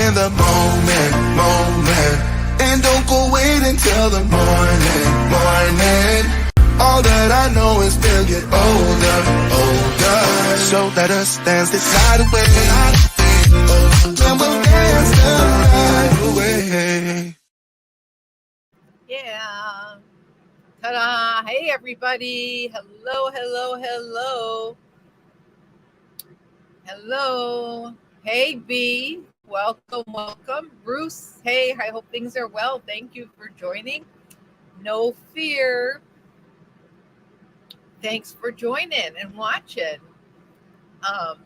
in the moment. And don't go wait until the morning. All that I know is we'll get older. So let us dance this night away. And we'll dance the night away. Yeah. Ta-da. Hey, everybody. Hello. Hey, B. Welcome. Bruce, hey, I hope things are well. Thank you for joining. No fear. Thanks for joining and watching. I'm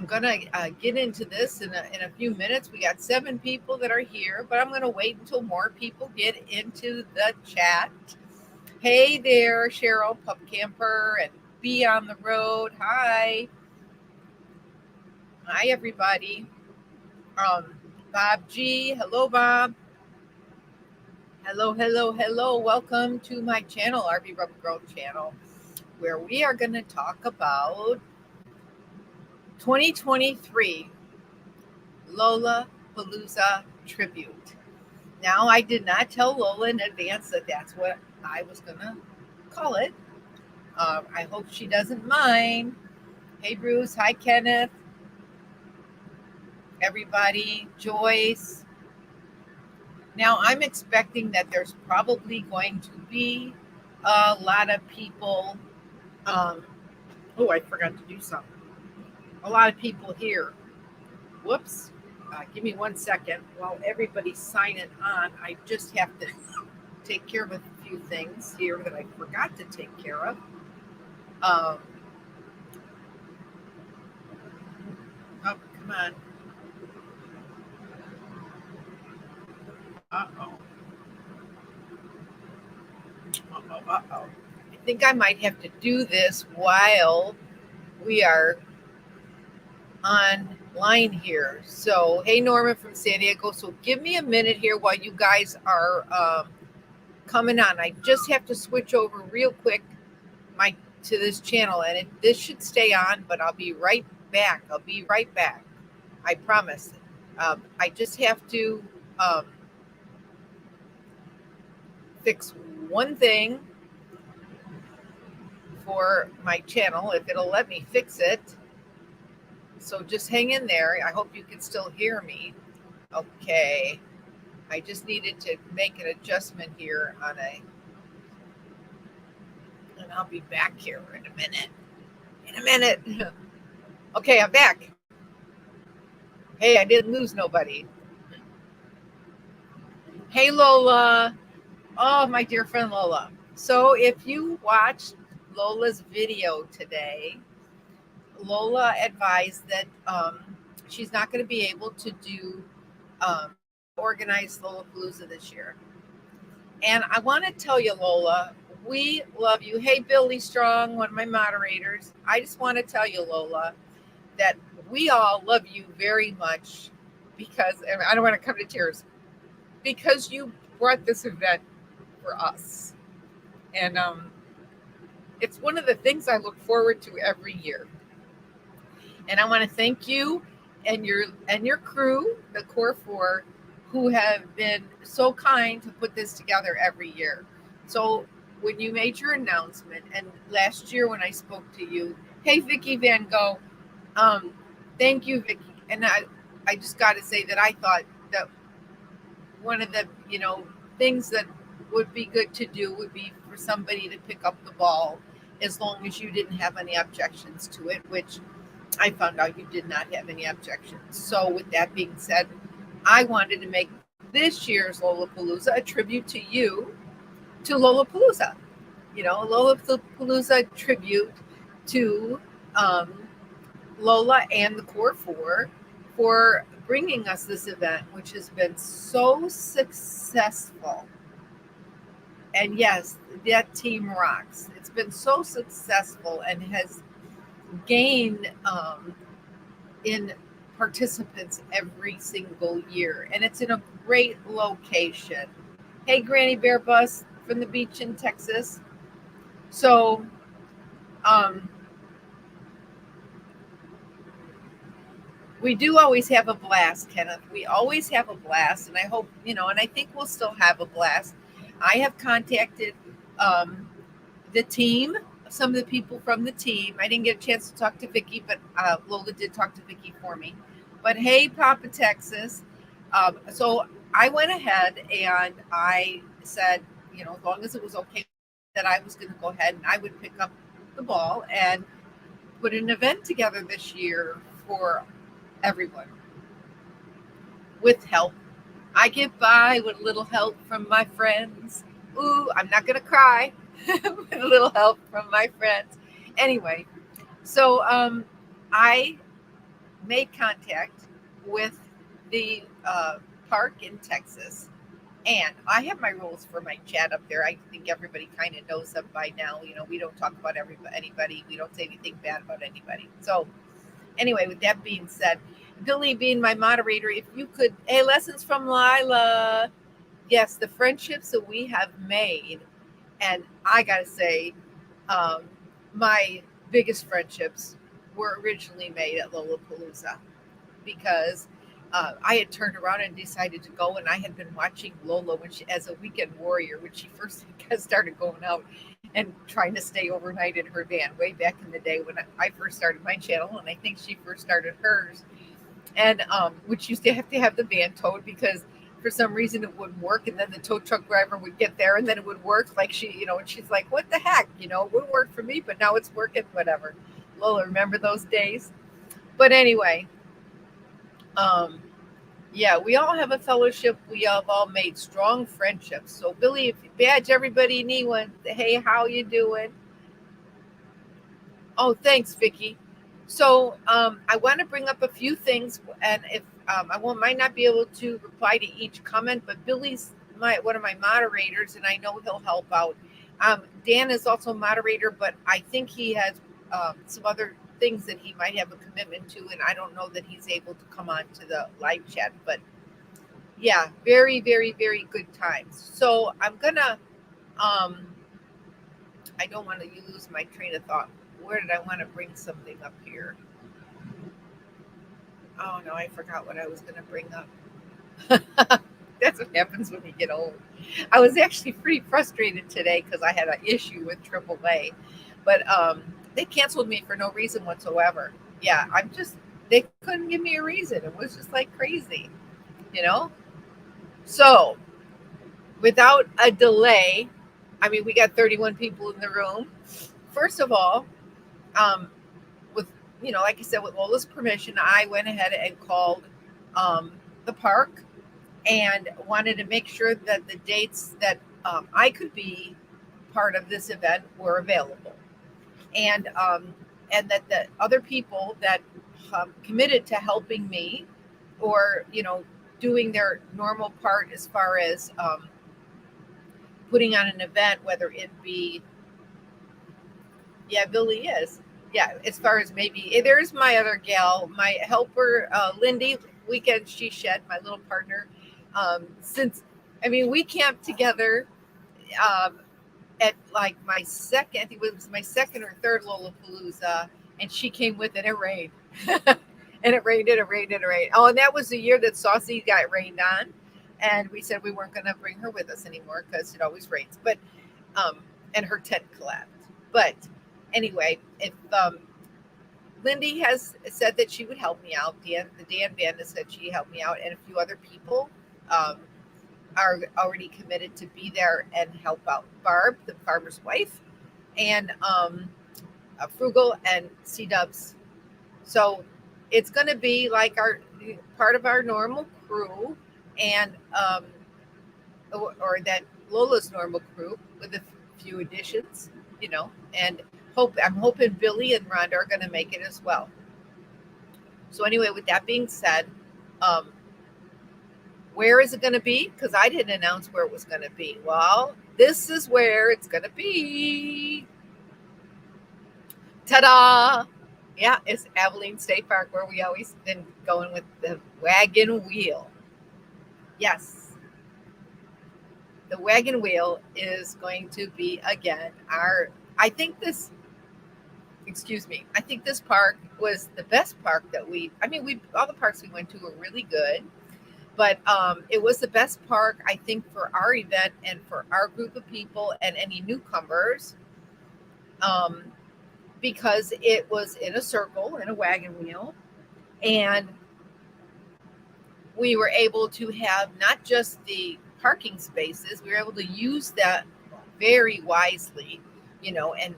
going to get into this in a few minutes. We got 7 people that are here, but I'm going to wait until more people get into the chat. Hey there, Cheryl, Pup Camper, and Be on the Road. Hi, everybody. Bob G. Hello, Bob. Hello. Welcome to my channel, RV Rubber Growth channel, where we are going to talk about 2023 LOLA Palooza tribute. Now, I did not tell Lola in advance that that's what I was going to call it. I hope she doesn't mind. Hey, Bruce. Hi, Kenneth. Everybody. Joyce. Now, I'm expecting that there's probably going to be a lot of people. I forgot to do something. A lot of people here. Whoops. Give me 1 second while everybody's signing on. I just have to take care of a few things here that I forgot to take care of. Oh, come on. Uh-oh. I think I might have to do this while we are online here. So, hey, Norma from San Diego. So give me a minute here while you guys are coming on. I just have to switch over real quick to this channel, and this should stay on, but I'll be right back. I promise. I just have to fix one thing for my channel, if it'll let me fix it. So just hang in there. I hope you can still hear me. Okay. I just needed to make an adjustment here and I'll be back here in a minute. Okay, I'm back. Hey, I didn't lose nobody. Hey, Lola. Oh, my dear friend Lola. So if you watched Lola's video today, Lola advised that she's not going to be able to do organize Lollapalooza this year. And I want to tell you, Lola, we love you. Hey, Billy Strong, one of my moderators. I just want to tell you, Lola, that we all love you very much because, and I don't want to come to tears, because you brought this event for us. And it's one of the things I look forward to every year. And I want to thank you and your crew, the Core 4, who have been so kind to put this together every year. So when you made your announcement, and last year when I spoke to you, hey, Vicki Van Gogh, thank you, Vicki. And I just got to say that I thought that one of the, things that would be good to do would be for somebody to pick up the ball, as long as you didn't have any objections to it, which I found out you did not have any objections. So with that being said, I wanted to make this year's Lollapalooza a tribute to you, to Lollapalooza. Lollapalooza tribute to Lola and the Core 4 for bringing us this event, which has been so successful. And yes, that team rocks. It's been so successful and has gained in participants every single year. And it's in a great location. Hey, Granny Bear Bus from the beach in Texas. So, we do always have a blast, Kenneth. We always have a blast, and I hope, and I think we'll still have a blast. I have contacted um, the team, some of the people from the team. I didn't get a chance to talk to Vicky, but Lola did talk to Vicky for me. But hey, Papa Texas. So I went ahead and I said, as long as it was okay, that I was going to go ahead and I would pick up the ball and put an event together this year for everyone with help. I get by with a little help from my friends. Ooh, I'm not going to cry. With a little help from my friends. Anyway, so I made contact with the park in Texas. And I have my rules for my chat up there. I think everybody kind of knows them by now. We don't talk about anybody. We don't say anything bad about anybody. So anyway, with that being said, Billy being my moderator, if you could, hey, lessons from Lila. Yes, the friendships that we have made. And I got to say, um, my biggest friendships were originally made at Lollapalooza because I had turned around and decided to go, and I had been watching Lola as a weekend warrior when she first started going out and trying to stay overnight in her van way back in the day when I first started my channel, and I think she first started hers. And which used to have the van towed because for some reason it wouldn't work, and then the tow truck driver would get there and then it would work. Like and she's like, "What the heck? It wouldn't work for me, but now it's working." Whatever. Lola, remember those days? But anyway, um, yeah, we all have a fellowship. We have all made strong friendships. So Billy, if you badge everybody knee one, hey, how you doing? Oh, thanks, Vicky. So I want to bring up a few things, and if might not be able to reply to each comment, but Billy's one of my moderators, and I know he'll help out. Dan is also a moderator, but I think he has some other things that he might have a commitment to, and I don't know that he's able to come on to the live chat. But yeah, very, very, very good times. So I'm gonna. I don't want to lose my train of thought. Where did I want to bring something up here? Oh no, I forgot what I was going to bring up. That's what happens when you get old. I was actually pretty frustrated today because I had an issue with AAA, but they canceled me for no reason whatsoever. Yeah, they couldn't give me a reason. It was just like crazy, you know? So without a delay, I mean, we got 31 people in the room. First of all, with like I said, with Lola's permission, I went ahead and called the park and wanted to make sure that the dates that I could be part of this event were available, and that the other people that committed to helping me, or doing their normal part as far as putting on an event, whether it be, yeah, Billy is. Yeah, as far as maybe there's my other gal, my helper, Lindy. Weekend she shed, my little partner. Since we camped together um, at like my second, I think it was my second or third Lollapalooza, and she came with it. It rained, and it rained, and it rained, and it rained. Oh, and that was the year that Saucy got rained on, and we said we weren't going to bring her with us anymore because it always rains. But and her tent collapsed. But anyway, if Lindy has said that she would help me out, the Dan Banda said she helped me out, and a few other people um, are already committed to be there and help out. Barb, the farmer's wife, and Frugal and C Dubs. So it's going to be like our part of our normal crew, and or that Lola's normal crew with a few additions, and I'm hoping Billy and Rhonda are going to make it as well. So anyway, with that being said, where is it going to be? Because I didn't announce where it was going to be. Well, this is where it's going to be. Ta-da! Yeah, it's Abilene State Park, where we always been going with the wagon wheel. Yes. The wagon wheel is going to be, again, I think this excuse me. I think this park was the best park that all the parks we went to were really good, but it was the best park, I think, for our event and for our group of people and any newcomers, um, because it was in a circle, in a wagon wheel, and we were able to have not just the parking spaces, we were able to use that very wisely, and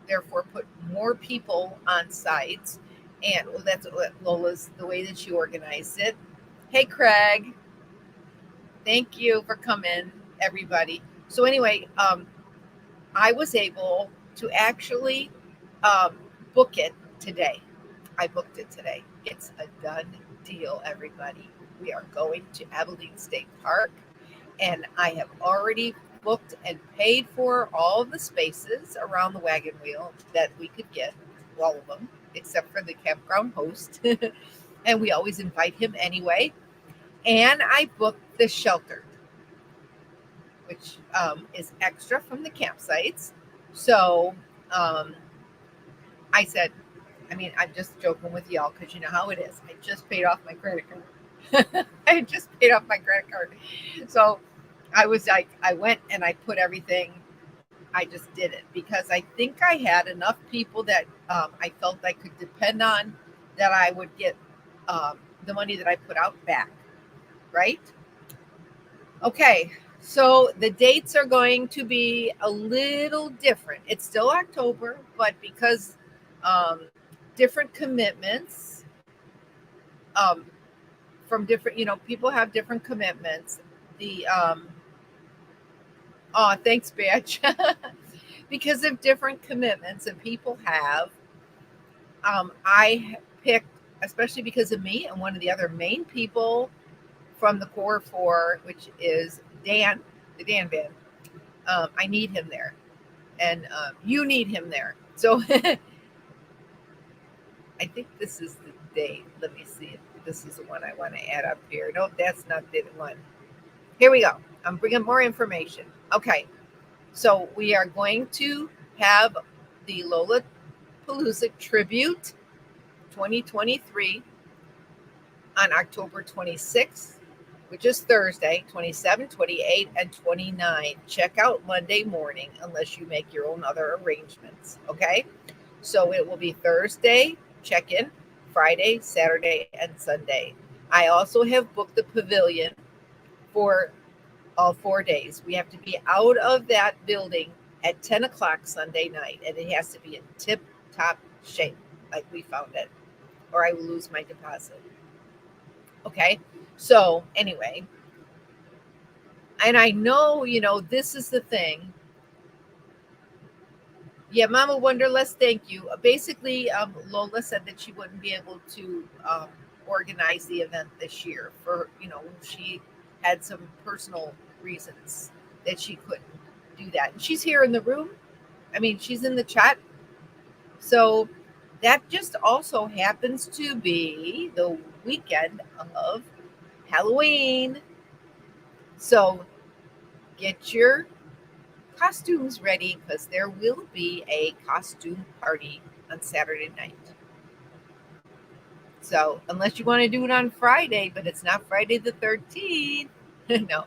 therefore put more people on sites. And well, that's what Lola's, the way that she organized it. Hey, Craig, thank you for coming, everybody. So anyway, I was able to actually um, book it today. I booked it today. It's a done deal, everybody. We are going to Abilene State Park, and I have already booked and paid for all of the spaces around the wagon wheel that we could get, all of them, except for the campground host. And we always invite him anyway. And I booked the shelter, which is extra from the campsites. So I said, I'm just joking with y'all because you know how it is. I just paid off my credit card. I just paid off my credit card. So I was like, I went and I put everything. I just did it because I think I had enough people that I felt I could depend on, that I would get the money that I put out back. Right? Okay. So the dates are going to be a little different. It's still October, but because different commitments from different, people have different commitments. The thanks, Badge. Because of different commitments that people have, I picked, especially because of me and one of the other main people from the core four, which is Dan, the Dan Band. I need him there, and you need him there. So I think this is the date. Let me see if this is the one I want to add up here. No, that's not the one. Here we go. I'm bringing more information. Okay, so we are going to have the Lola Palooza Tribute 2023 on October 26th, which is Thursday, 27, 28, and 29. Check out Monday morning unless you make your own other arrangements, okay? So it will be Thursday, check-in, Friday, Saturday, and Sunday. I also have booked the pavilion for all 4 days. We have to be out of that building at 10 o'clock Sunday night, and it has to be in tip-top shape, like we found it, or I will lose my deposit. Okay, so anyway, and I know, this is the thing. Yeah, Mama Wonderless, thank you. Basically, Lola said that she wouldn't be able to organize the event this year for, she had some personal reasons that she couldn't do that. And she's here in the room. She's in the chat. So that just also happens to be the weekend of Halloween. So get your costumes ready because there will be a costume party on Saturday night. So unless you want to do it on Friday, but it's not Friday the 13th. No.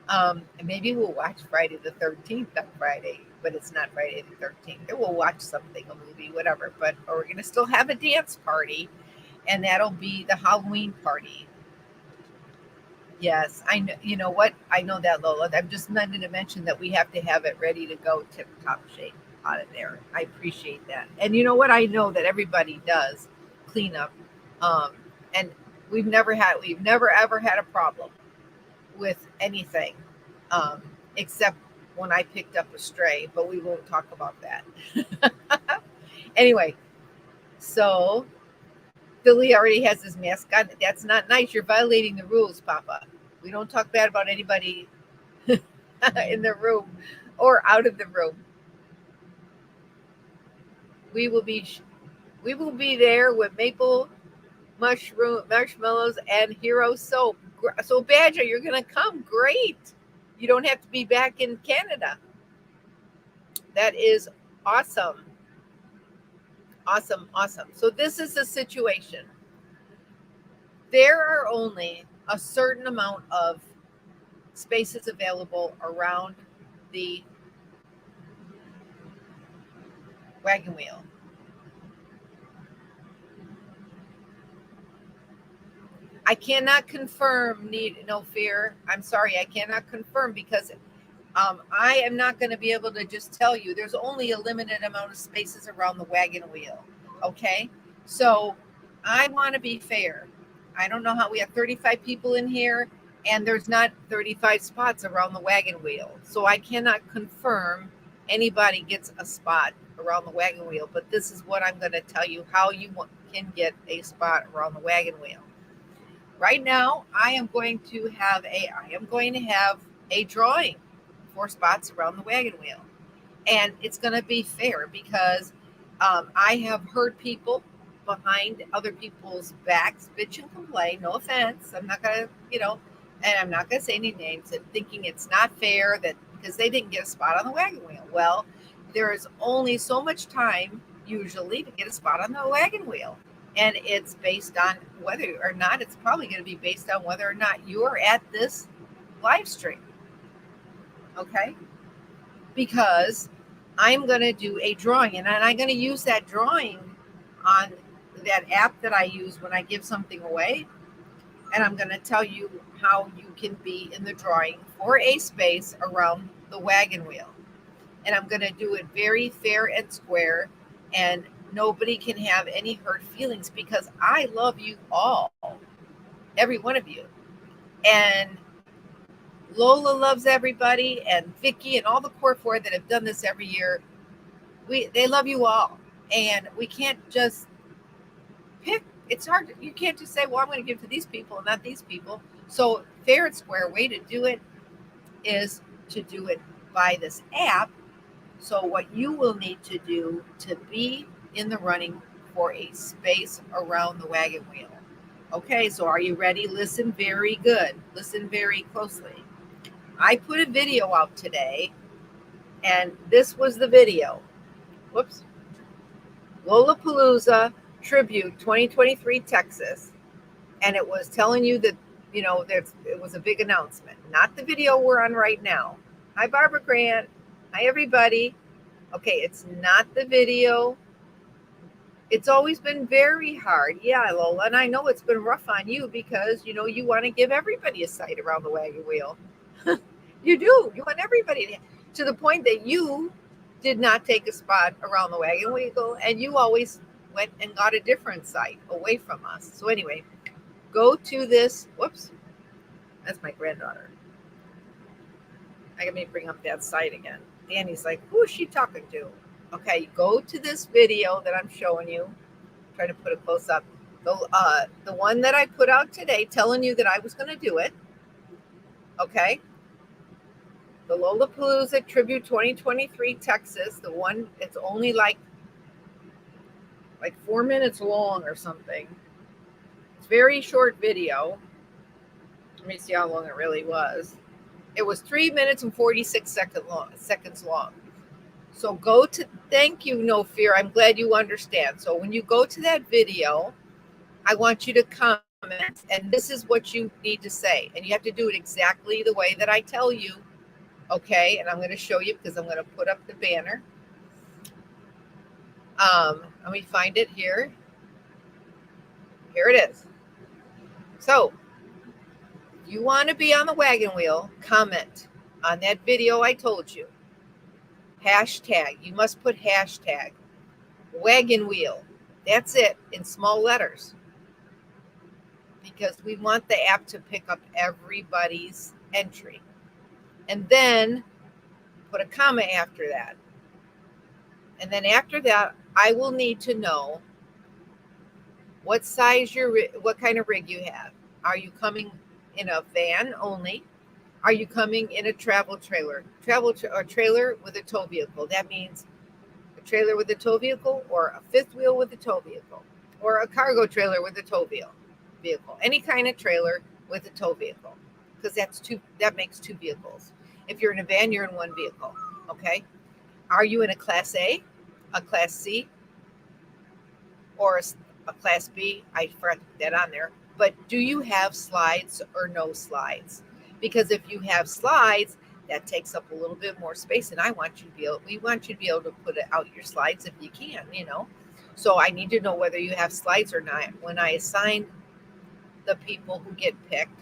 And maybe we'll watch Friday the 13th on Friday, but it's not Friday the 13th. Or we'll watch something, a movie, whatever. But we're going to still have a dance party, and that'll be the Halloween party. Yes, I know. You know what? I know that, Lola. I'm just wanting to mention that we have to have it ready to go tip-top shape out of there. I appreciate that. And you know what? I know that everybody does clean up. And we've never ever had a problem with anything, except when I picked up a stray, but we won't talk about that. Anyway, so Billy already has his mask on. That's not nice. You're violating the rules, Papa. We don't talk bad about anybody in the room or out of the room. We will be there with maple marshmallows and hero soap. So Badger, you're gonna come. Great. You don't have to be back in Canada. That is awesome. Awesome, awesome. So this is the situation. There are only a certain amount of spaces available around the wagon wheel. I cannot confirm, need no fear. I'm sorry, I cannot confirm because I am not going to be able to just tell you. There's only a limited amount of spaces around the wagon wheel. Okay. So I want to be fair. I don't know how we have 35 people in here and there's not 35 spots around the wagon wheel. So I cannot confirm anybody gets a spot around the wagon wheel, but this is what I'm going to tell you how you can get a spot around the wagon wheel. Right now, I am going to have a drawing for spots around the wagon wheel. And it's going to be fair because I have heard people behind other people's backs bitch and complain. No offense. I'm not going to, and I'm not going to say any names, and thinking it's not fair that because they didn't get a spot on the wagon wheel. Well, there is only so much time usually to get a spot on the wagon wheel. And it's based on whether or not, it's probably going to be based on whether or not you're at this live stream. Okay? Because I'm going to do a drawing, and I'm going to use that drawing on that app that I use when I give something away. And I'm going to tell you how you can be in the drawing for a space around the wagon wheel. And I'm going to do it very fair and square, and nobody can have any hurt feelings because I love you all, every one of you. And Lola loves everybody, and Vicky and all the core four that have done this every year. They love you all, and we can't just pick. It's hard. You can't just say, "Well, I'm going to give to these people and not these people." So, fair and square way to do it is to do it by this app. So, what you will need to do to be in the running for a space around the wagon wheel. Okay, so are you ready? Listen very good. Listen very closely. I put a video out today, and this was the video. Whoops. Lollapalooza Tribute 2023 Texas. And it was telling you that, it was a big announcement. Not the video we're on right now. Hi, Barbara Grant. Hi, everybody. Okay, it's not the video. It's always been very hard. Yeah, Lola, and I know it's been rough on you because, you want to give everybody a sight around the wagon wheel. You do. You want everybody to the point that you did not take a spot around the wagon wheel, and you always went and got a different site away from us. So anyway, go to this. Whoops. That's my granddaughter. I got me bring up that site again. Danny's like, who is she talking to? Okay, go to this video that I'm showing you. I'm trying to put it close up. The one that I put out today telling you that I was going to do it. Okay. The Lollapalooza Tribute 2023 Texas. The one, it's only like 4 minutes long or something. It's very short video. Let me see how long it really was. It was 3 minutes and 46 seconds long. So go to, thank you, No Fear. I'm glad you understand. So when you go to that video, I want you to comment, and this is what you need to say. And you have to do it exactly the way that I tell you. Okay, and I'm going to show you because I'm going to put up the banner. Let me find it here. Here it is. So, if you want to be on the wagon wheel, comment on that video I told you. Hashtag. You must put hashtag wagon wheel. That's it in small letters. Because we want the app to pick up everybody's entry. And then put a comma after that. And then after that, I will need to know what kind of rig you have. Are you coming in a van only? Are you coming in a travel trailer? A trailer with a tow vehicle. That means a trailer with a tow vehicle, or a fifth wheel with a tow vehicle, or a cargo trailer with a tow vehicle. Any kind of trailer with a tow vehicle, because that makes two vehicles. If you're in a van, you're in one vehicle. Okay. Are you in a Class A, a Class C, or a class B. I forgot to put that on there. But do you have slides or no slides? Because if you have slides, that takes up a little bit more space, and we want you to be able to put out your slides if you can, So I need to know whether you have slides or not when I assign the people who get picked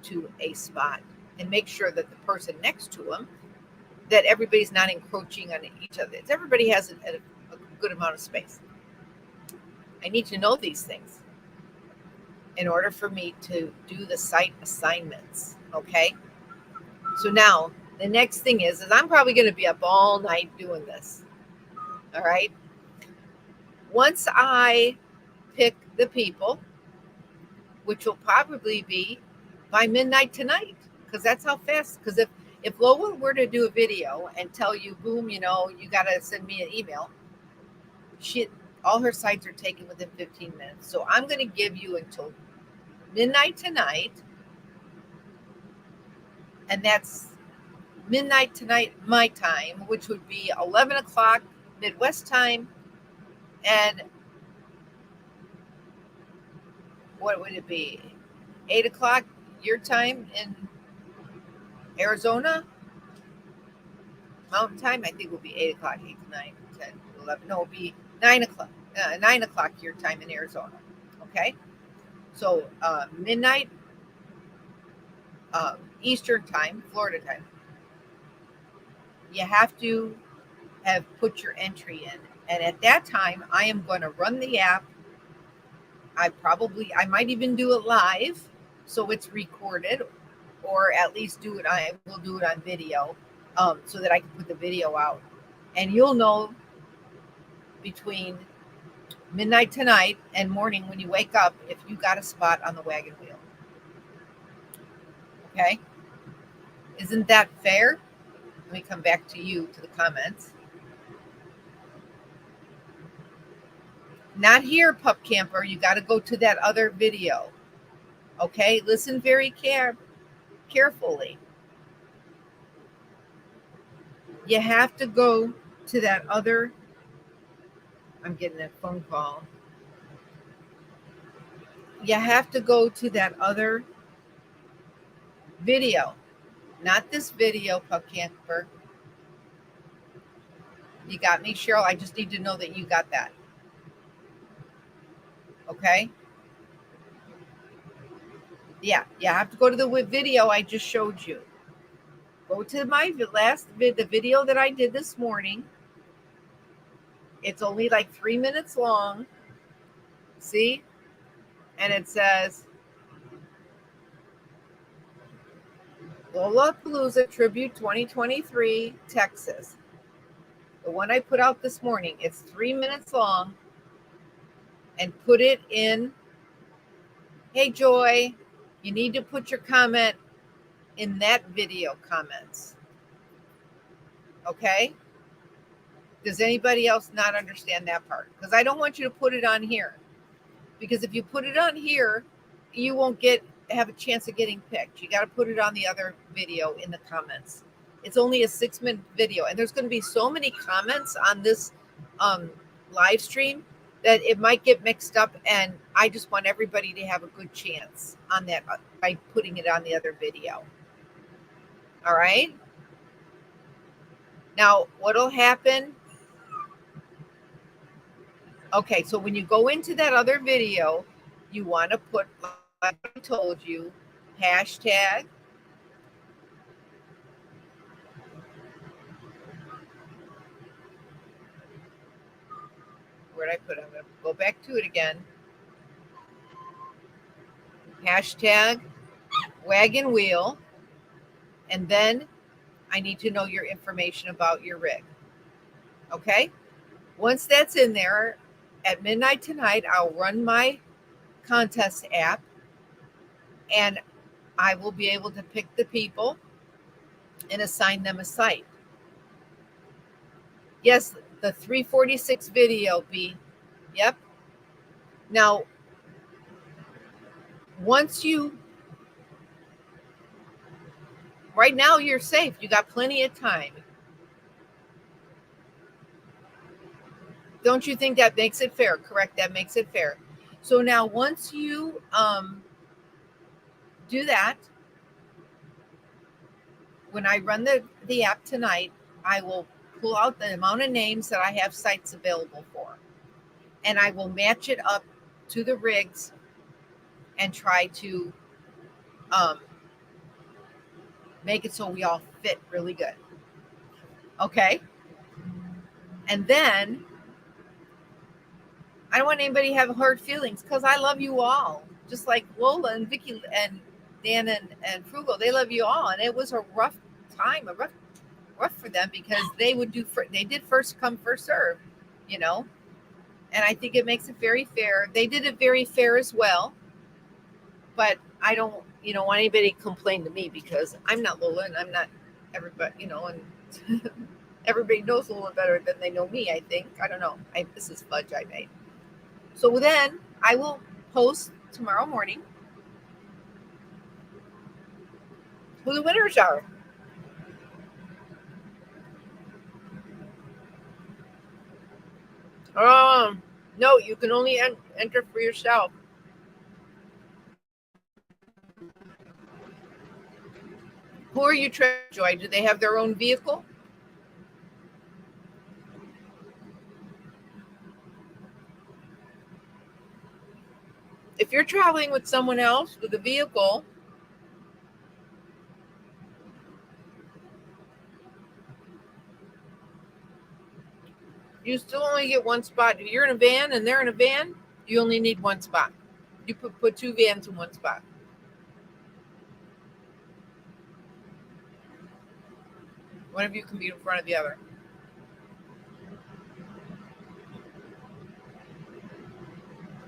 to a spot, and make sure that the person next to them, that everybody's not encroaching on each other. Everybody has a good amount of space. I need to know these things in order for me to do the site assignments. Okay. So now the next thing is I'm probably going to be up all night doing this. All right. Once I pick the people, which will probably be by midnight tonight, because that's how fast. Because if Lola were to do a video and tell you, boom, you got to send me an email, all her sites are taken within 15 minutes. So I'm going to give you until midnight tonight, and that's midnight tonight my time, which would be 11 o'clock Midwest time, and what would it be, 8 o'clock your time in Arizona Mountain time. I think it will be 8 o'clock, 8 to 9, 10, 11. No, it'll be 9 o'clock, 9 o'clock your time in Arizona. Okay, so midnight Eastern time, Florida time. You have to have put your entry in, and at that time I am going to run the app. I might even do it live, so it's recorded, or at least I will do it on video, so that I can put the video out, and you'll know between midnight tonight and morning when you wake up if you got a spot on the wagon wheel. Okay, isn't that fair? Let me come back to the comments. Not here, Pup Camper. You got to go to that other video. Okay, listen very carefully. You have to go to that other. I'm getting a phone call. You have to go to that other video, not this video, Pup Camper. You got me, Cheryl? I just need to know that you got that. Okay? Yeah, you have to go to the video I just showed you. Go to the video that I did this morning. It's only like 3 minutes long. See? And it says LOLA Palooza Tribute 2023 Texas. The one I put out this morning. It's 3 minutes long. And put it in. Hey, Joy, you need to put your comment in that video comments. Okay? Does anybody else not understand that part? Because I don't want you to put it on here. Because if you put it on here, you won't have a chance of getting picked. You got to put it on the other video in the comments. It's only a 6-minute video, and there's going to be so many comments on this live stream that it might get mixed up, and I just want everybody to have a good chance on that by putting it on the other video. All right? Now, what'll happen? Okay, so when you go into that other video, you want to put, like I told you, hashtag where'd I put it? I'm going to go back to it again. Hashtag wagon wheel. And then I need to know your information about your rig. Okay? Once that's in there, at midnight tonight, I'll run my contest app, and I will be able to pick the people and assign them a site. Yes, the 346 video, B. Yep. Now, right now you're safe. You got plenty of time. Don't you think that makes it fair? Correct, that makes it fair. So now once you do that, when I run the app tonight, I will pull out the amount of names that I have sites available for. And I will match it up to the rigs and try to make it so we all fit really good. Okay? And then I don't want anybody to have hard feelings because I love you all. Just like Lola and Vicky and Dan and Frugal, they love you all. And it was a rough time, rough for them because they did first come, first serve, you know. And I think it makes it very fair. They did it very fair as well. But I don't, want anybody to complain to me because I'm not Lola and I'm not everybody, and everybody knows Lola better than they know me, I think. I don't know. This is fudge I made. So then I will post tomorrow morning who the winners are. No, you can only enter for yourself. Who are you traveling, Joy? Do they have their own vehicle? If you're traveling with someone else with a vehicle, you still only get one spot. If you're in a van and they're in a van, you only need one spot. You put two vans in one spot. One of you can be in front of the other.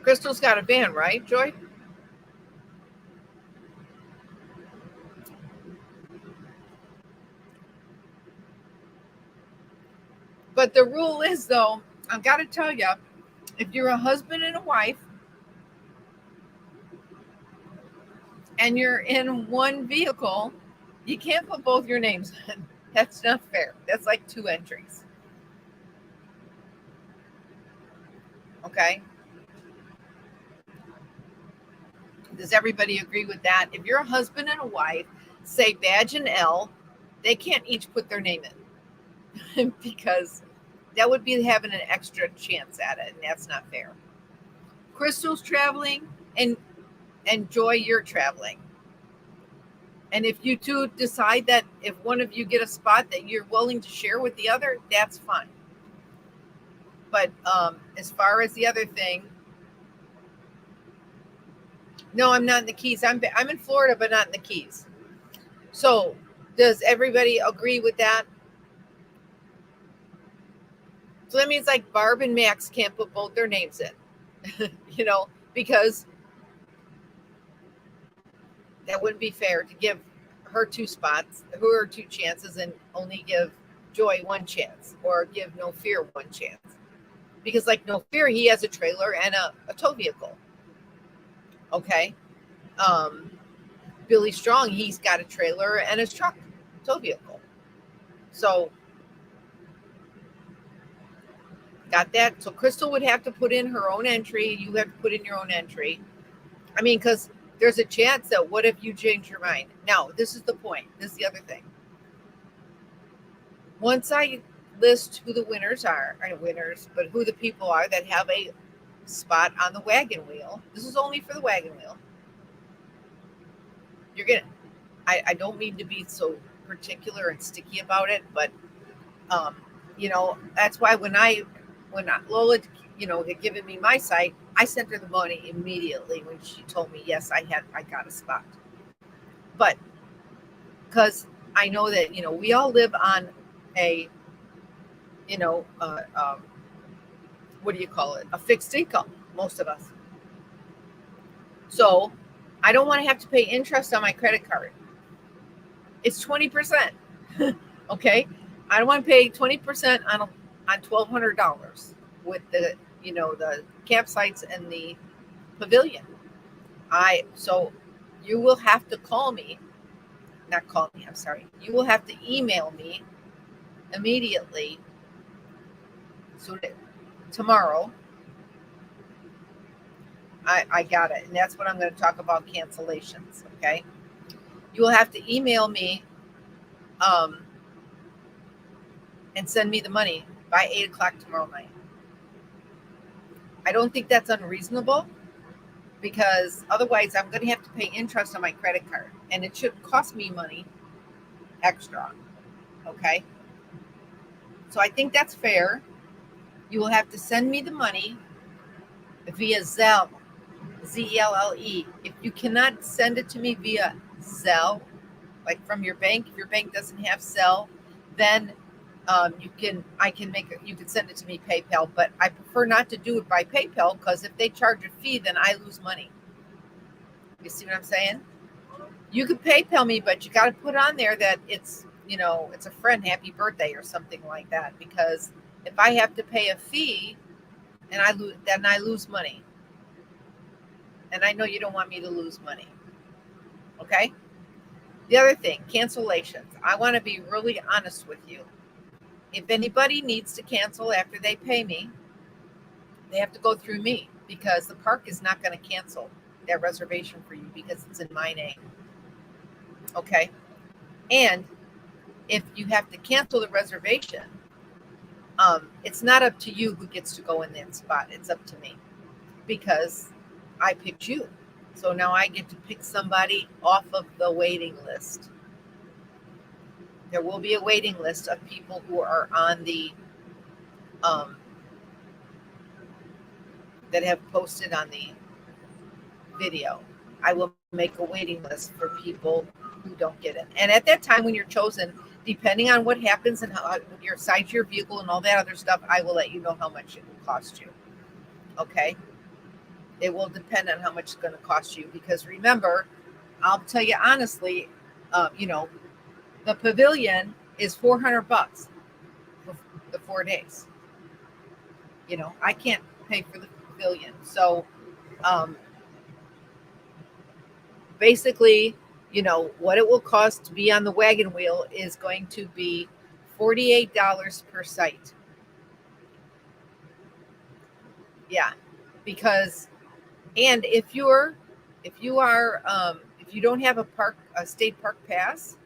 Crystal's got a van, right, Joy? But the rule is, though, I've got to tell you, if you're a husband and a wife and you're in one vehicle, you can't put both your names in. That's not fair. That's like two entries. Okay? Does everybody agree with that? If you're a husband and a wife, say Badge and L, they can't each put their name in because that would be having an extra chance at it, and that's not fair. Crystal's traveling, and Joy, you're traveling. And if you two decide that if one of you get a spot that you're willing to share with the other, that's fine. But as far as the other thing, no, I'm not in the Keys. I'm in Florida, but not in the Keys. So does everybody agree with that? So that means like Barb and Max can't put both their names in, because that wouldn't be fair to give her two spots, her two chances, and only give Joy one chance, or give No Fear one chance. Because like No Fear, he has a trailer and a tow vehicle. Okay. Billy Strong, he's got a trailer and his truck, tow vehicle. So got that? So Crystal would have to put in her own entry. You have to put in your own entry. I mean, because there's a chance that what if you change your mind? Now, this is the point. This is the other thing. Once I list who the winners are, or winners, but who the people are that have a spot on the wagon wheel. This is only for the wagon wheel. You're gonna. I don't mean to be so particular and sticky about it, but that's why when Lola, had given me my site, I sent her the money immediately when she told me yes, I got a spot. But because I know that we all live on a what do you call it? A fixed income, most of us. So I don't want to have to pay interest on my credit card. It's 20%. Okay. I don't want to pay 20% on $1,200 with the campsites and the pavilion. So you will have to you will have to email me immediately so that tomorrow. I got it. And that's what I'm going to talk about, cancellations. Okay. You will have to email me um, and send me the money by 8 o'clock tomorrow night. I don't think that's unreasonable, because otherwise I'm going to have to pay interest on my credit card, and it should cost me money extra. Okay. So I think that's fair. You will have to send me the money via Zelle, Zelle. If you cannot send it to me via Zelle, like from your bank, if your bank doesn't have Zelle, then you can send it to me PayPal, but I prefer not to do it by PayPal, because if they charge a fee, then I lose money. You see what I'm saying? You could PayPal me, but you got to put on there that it's a friend, happy birthday or something like that, because if I have to pay a fee and I lose money. And I know you don't want me to lose money. Okay? The other thing, cancellations. I want to be really honest with you. If anybody needs to cancel after they pay me, they have to go through me, because the park is not going to cancel that reservation for you because it's in my name. Okay? And if you have to cancel the reservation, it's not up to you who gets to go in that spot. It's up to me, because I picked you. So now I get to pick somebody off of the waiting list. There will be a waiting list of people who are on the that have posted on the video. I will make a waiting list for people who don't get it. And at that time, when you're chosen, depending on what happens and how your size, your vehicle, and all that other stuff, I will let you know how much it will cost you. Okay? It will depend on how much it's going to cost you, because remember, I'll tell you honestly, the pavilion is $400 for the 4 days. I can't pay for the pavilion. So basically, what it will cost to be on the wagon wheel is going to be $48 per site. Yeah, because, and if you don't have a state park pass,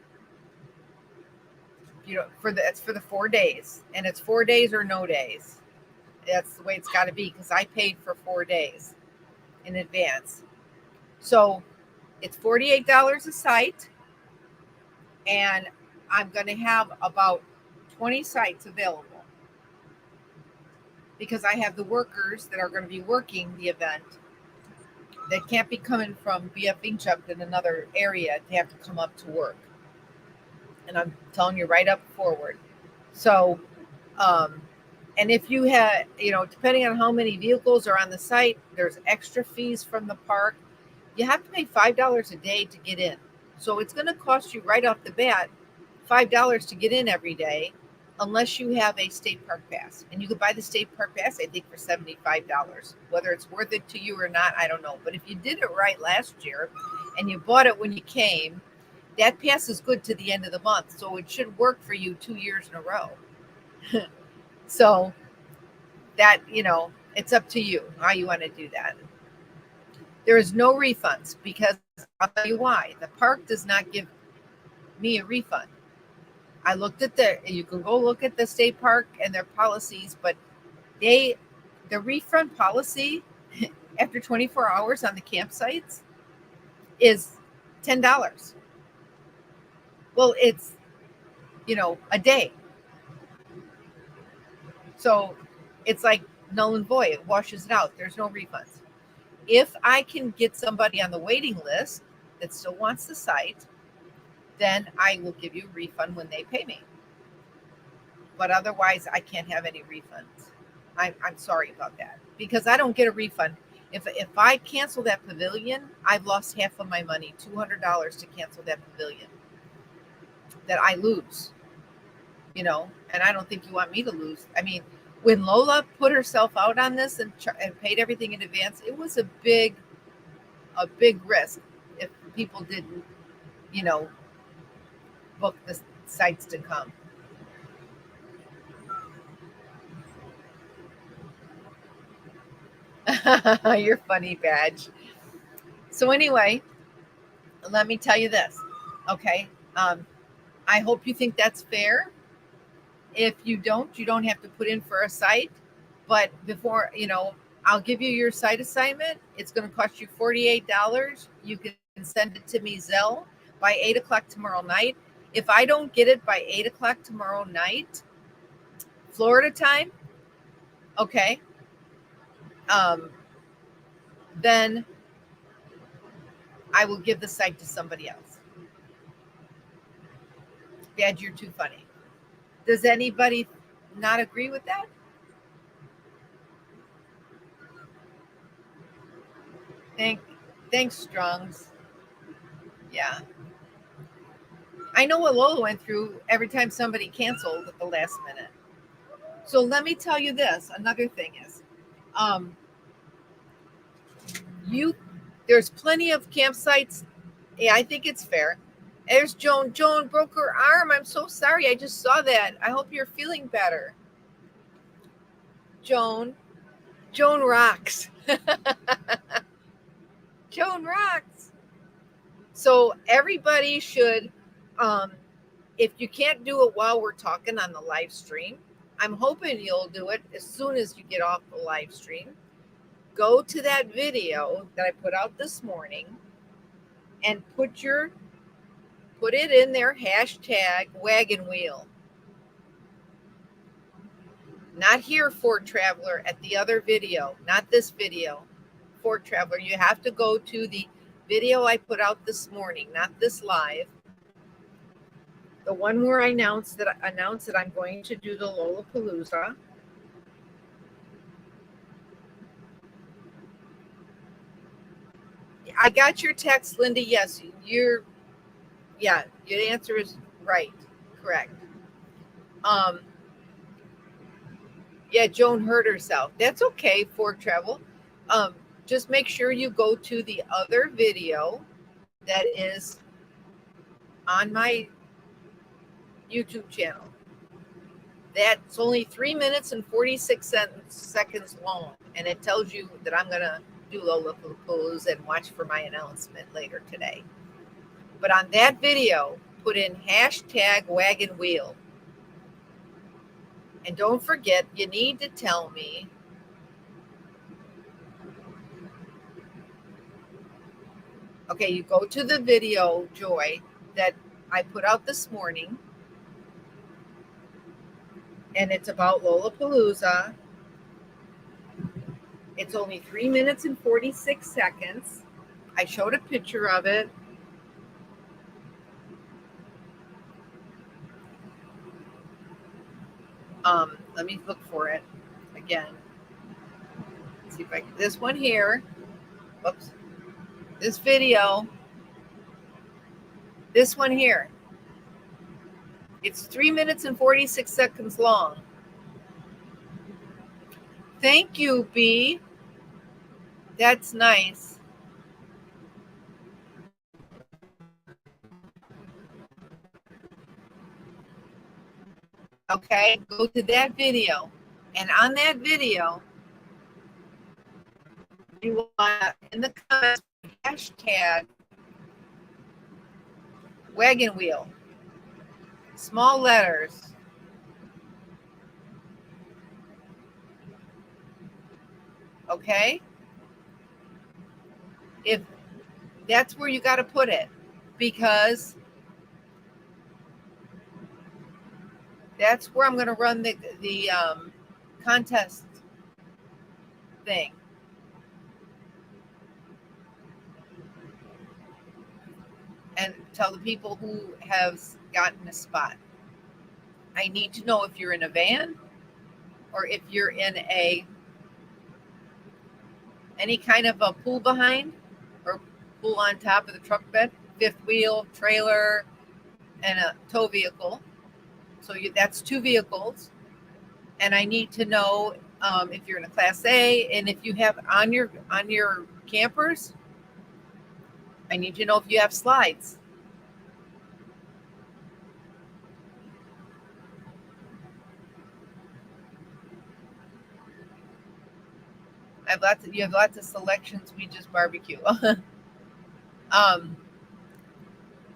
it's for the 4 days, and it's 4 days or no days. That's the way it's got to be, because I paid for 4 days in advance. So it's $48 a site, and I'm going to have about 20 sites available, because I have the workers that are going to be working the event that can't be coming from BF Inkshop in another area to have to come up to work. And I'm telling you right up forward. So, and if you had, depending on how many vehicles are on the site, there's extra fees from the park. You have to pay $5 a day to get in. So it's going to cost you right off the bat $5 to get in every day, unless you have a state park pass. And you could buy the state park pass, I think, for $75. Whether it's worth it to you or not, I don't know. But if you did it right last year and you bought it when you came, that pass is good to the end of the month. So it should work for you 2 years in a row. So that, it's up to you how you want to do that. There is no refunds, because I'll tell you why. The park does not give me a refund. I looked at you can go look at the state park and their policies, but the refund policy after 24 hours on the campsites is $10. Well, it's, a day. So it's like null and void. It washes it out. There's no refunds. If I can get somebody on the waiting list that still wants the site, then I will give you a refund when they pay me. But otherwise, I can't have any refunds. I'm sorry about that, because I don't get a refund. If I cancel that pavilion, I've lost half of my money, $200 to cancel that pavilion, that I lose. And I don't think you want me to lose. I mean, when Lola put herself out on this and paid everything in advance, it was a big risk if people didn't, book the sites to come. You're funny, Badge. So anyway, let me tell you this. Okay. I hope you think that's fair. If you don't have to put in for a site. But before, I'll give you your site assignment. It's going to cost you $48. You can send it to me Zelle by 8 o'clock tomorrow night. If I don't get it by 8 o'clock tomorrow night, Florida time, okay, then I will give the site to somebody else. Dad, you're too funny. Does anybody not agree with that? Thanks, Strongs. Yeah. I know what Lola went through every time somebody canceled at the last minute. So let me tell you this. Another thing is, um, there's plenty of campsites. Yeah, I think it's fair. There's Joan. Joan broke her arm. I'm so sorry. I just saw that. I hope you're feeling better. Joan. Joan rocks. Joan rocks. So everybody should, if you can't do it while we're talking on the live stream, I'm hoping you'll do it as soon as you get off the live stream. Go to that video that I put out this morning and put it in there, hashtag wagon wheel. Not here, Ford Traveler, at the other video, not this video. Ford Traveler, you have to go to the video I put out this morning, not this live. The one where I announced that I'm going to do the Lollapalooza. I got your text, Linda. Yes, your answer is right. Correct. Yeah, Joan hurt herself. That's okay, Ford Travel. Just make sure you go to the other video that is on my YouTube channel. That's only 3 minutes and 46 seconds long, and it tells you that I'm going to do Lollapalooza and watch for my announcement later today. But on that video, put in hashtag wagon wheel. And don't forget, you need to tell me okay, you go to the video, Joy, that I put out this morning, and it's about Lollapalooza. It's only 3 minutes and 46 seconds. I showed a picture of it. Let me look for it again. Let's see if I can. This one here. Oops. This video. This one here. It's 3 minutes and 46 seconds long. Thank you, B. That's nice. Okay, go to that video. And on that video, you want in the comments hashtag wagon wheel. Small letters. Okay? If that's where you got to put it, because that's where I'm going to run the contest thing. And tell the people who have gotten a spot. I need to know if you're in a van or if you're in any kind of a pull behind or pull on top of the truck bed, fifth wheel, trailer, and a tow vehicle. So that's 2 vehicles. And I need to know if you're in a Class A, and if you have on your campers, I need to know if you have slides. You have lots of selections. We just barbecue.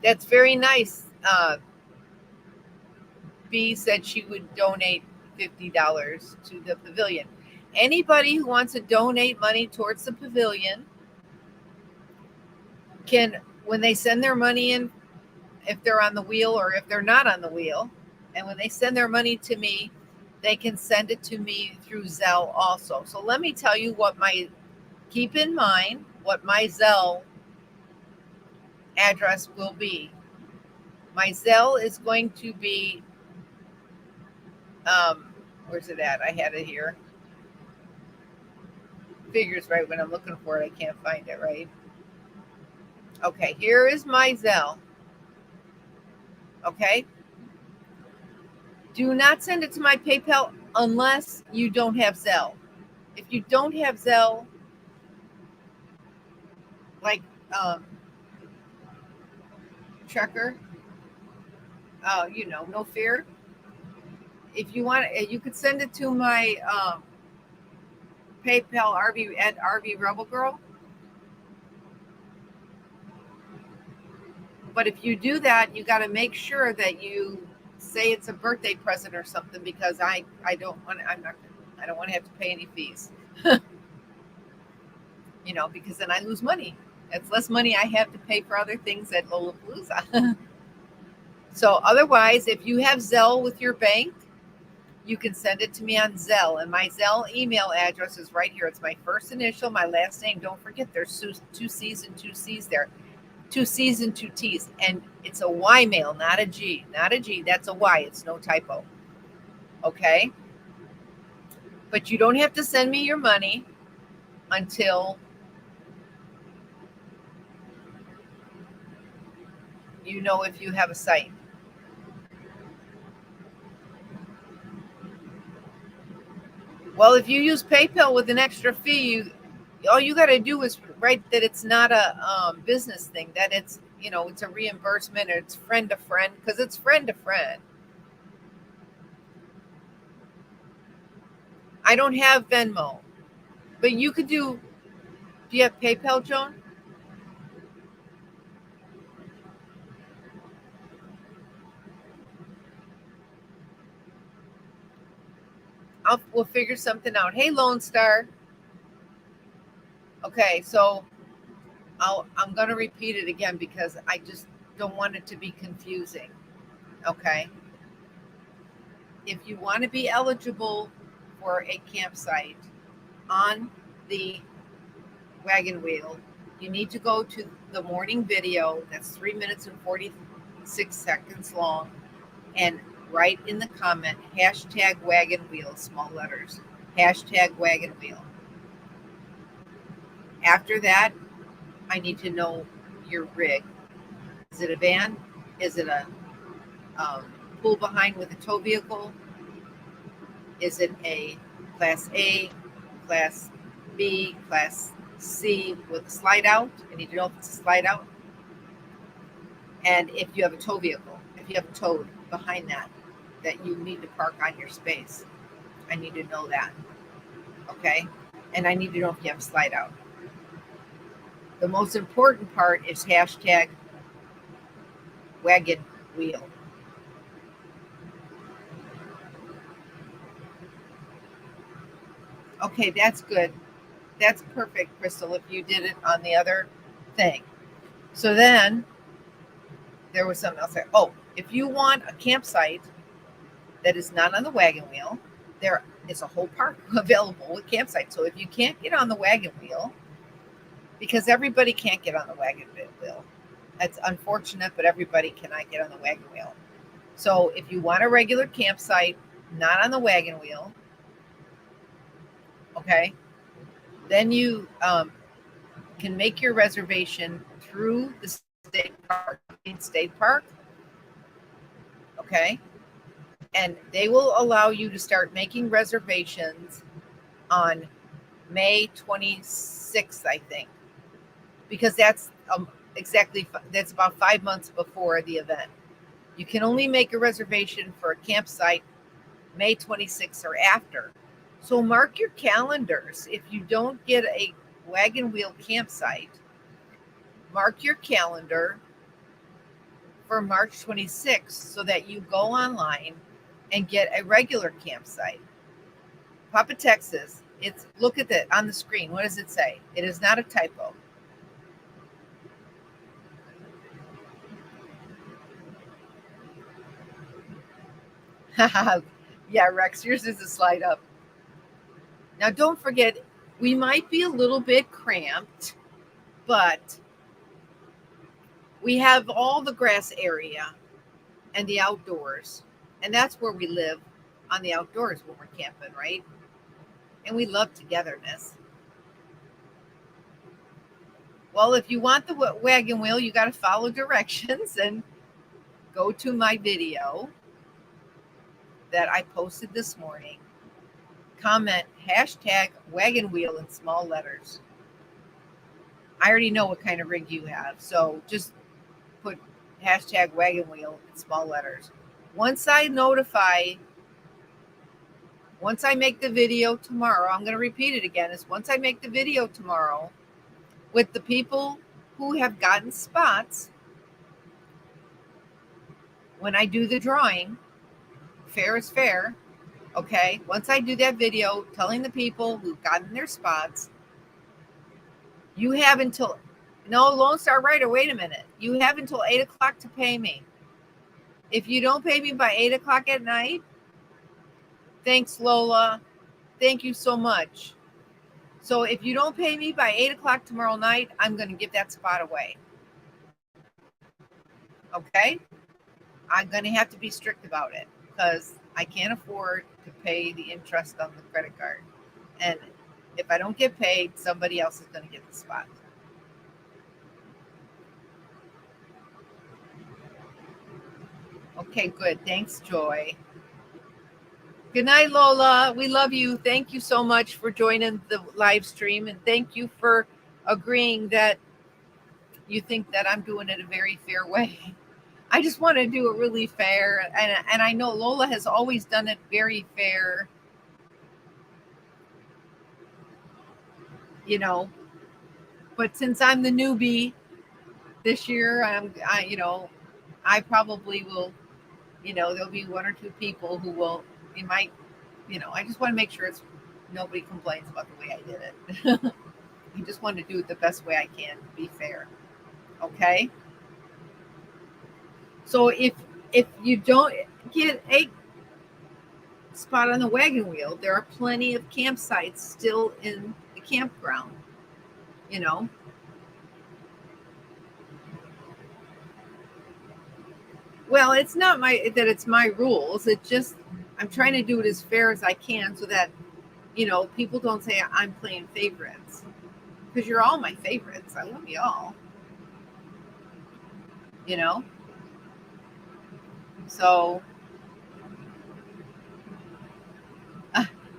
That's very nice. B said she would donate $50 to the pavilion. Anybody who wants to donate money towards the pavilion can, when they send their money in, if they're on the wheel or if they're not on the wheel, and when they send their money to me, they can send it to me through Zelle also. So let me tell you keep in mind what my Zelle address will be. My Zelle is going to be, where's it at? I had it here. Figures right when I'm looking for it. I can't find it, right? Okay, here is my Zelle. Okay. Do not send it to my PayPal unless you don't have Zelle. If you don't have Zelle, like Trucker, no fear. If you want, you could send it to my PayPal RV Rebel Girl. But if you do that, you got to make sure that you say it's a birthday present or something, because I don't want to have to pay any fees. Because then I lose money. It's less money I have to pay for other things at Lollapalooza. So otherwise, if you have Zelle with your bank, you can send it to me on Zelle. And my Zelle email address is right here. It's my first initial, my last name. Don't forget there's 2 C's and 2 C's there. 2 C's and 2 T's. And it's a Y mail, not a G. Not a G. That's a Y. It's no typo. Okay? But you don't have to send me your money until you know if you have a site. Well, if you use PayPal with an extra fee, all you got to do is write that it's not a business thing, that it's a reimbursement, or it's friend to friend, because it's friend to friend. I don't have Venmo, but you could do you have PayPal, Joan? We'll figure something out. Hey, Lone Star. Okay, so I'm going to repeat it again because I just don't want it to be confusing. Okay. If you want to be eligible for a campsite on the wagon wheel, you need to go to the morning video. That's 3 minutes and 46 seconds long, and write in the comment #wagon wheel, small letters, #wagon wheel. After that, I need to know your rig. Is it a van? Is it a pull behind with a tow vehicle? Is it a Class A, Class B, Class C with a slide out? I need to know if it's a slide out. And if you have a tow vehicle, if you have a tow behind that you need to park on your space, I need to know that. Okay? And I need to know if you have a slide out. The most important part is #wagon wheel. Okay, that's good. That's perfect, Crystal, if you did it on the other thing. So then there was something else there. Oh, if you want a campsite that is not on the wagon wheel, there is a whole park available with campsites. So if you can't get on the wagon wheel, because everybody can't get on the wagon wheel, that's unfortunate, but everybody cannot get on the wagon wheel. So if you want a regular campsite, not on the wagon wheel, okay, then you can make your reservation through the state park, okay, and they will allow you to start making reservations on May 26th, I think, because that's that's about 5 months before the event. You can only make a reservation for a campsite May 26th or after. So mark your calendars. If you don't get a wagon wheel campsite, mark your calendar for March 26th so that you go online and get a regular campsite. Papa Texas, it's look at that on the screen. What does it say? It is not a typo. Yeah, Rex, yours is a slide up. Now, don't forget, we might be a little bit cramped, but we have all the grass area and the outdoors. And that's where we live, on the outdoors when we're camping, right? And we love togetherness. Well, if you want the wagon wheel, you got to follow directions and go to my video that I posted this morning. Comment hashtag wagon wheel in small letters. I already know what kind of rig you have, so just put hashtag wagon wheel in small letters. Once I make the video tomorrow, I'm going to repeat it again, is once I make the video tomorrow with the people who have gotten spots, when I do the drawing, fair is fair, okay? Once I do that video telling the people who've gotten their spots, you have until, no, Lone Star Rider, wait a minute. You have until 8 o'clock to pay me. If you don't pay me by 8 o'clock at night, thanks, Lola. Thank you so much. So if you don't pay me by 8 o'clock tomorrow night, I'm going to give that spot away. Okay? I'm going to have to be strict about it because I can't afford to pay the interest on the credit card. And if I don't get paid, somebody else is going to get the spot. Okay, good. Thanks, Joy. Good night, Lola. We love you. Thank you so much for joining the live stream. And thank you for agreeing that you think that I'm doing it a very fair way. I just want to do it really fair. And I know Lola has always done it very fair. You know, but since I'm the newbie this year, I probably will, there'll be one or two people who will, I just want to make sure nobody complains about the way I did it. I just want to do it the best way I can to be fair. Okay. So if you don't get a spot on the wagon wheel, there are plenty of campsites still in the campground, Well, it's not it's my rules. It just, I'm trying to do it as fair as I can so that, people don't say I'm playing favorites, because you're all my favorites. I love you all, So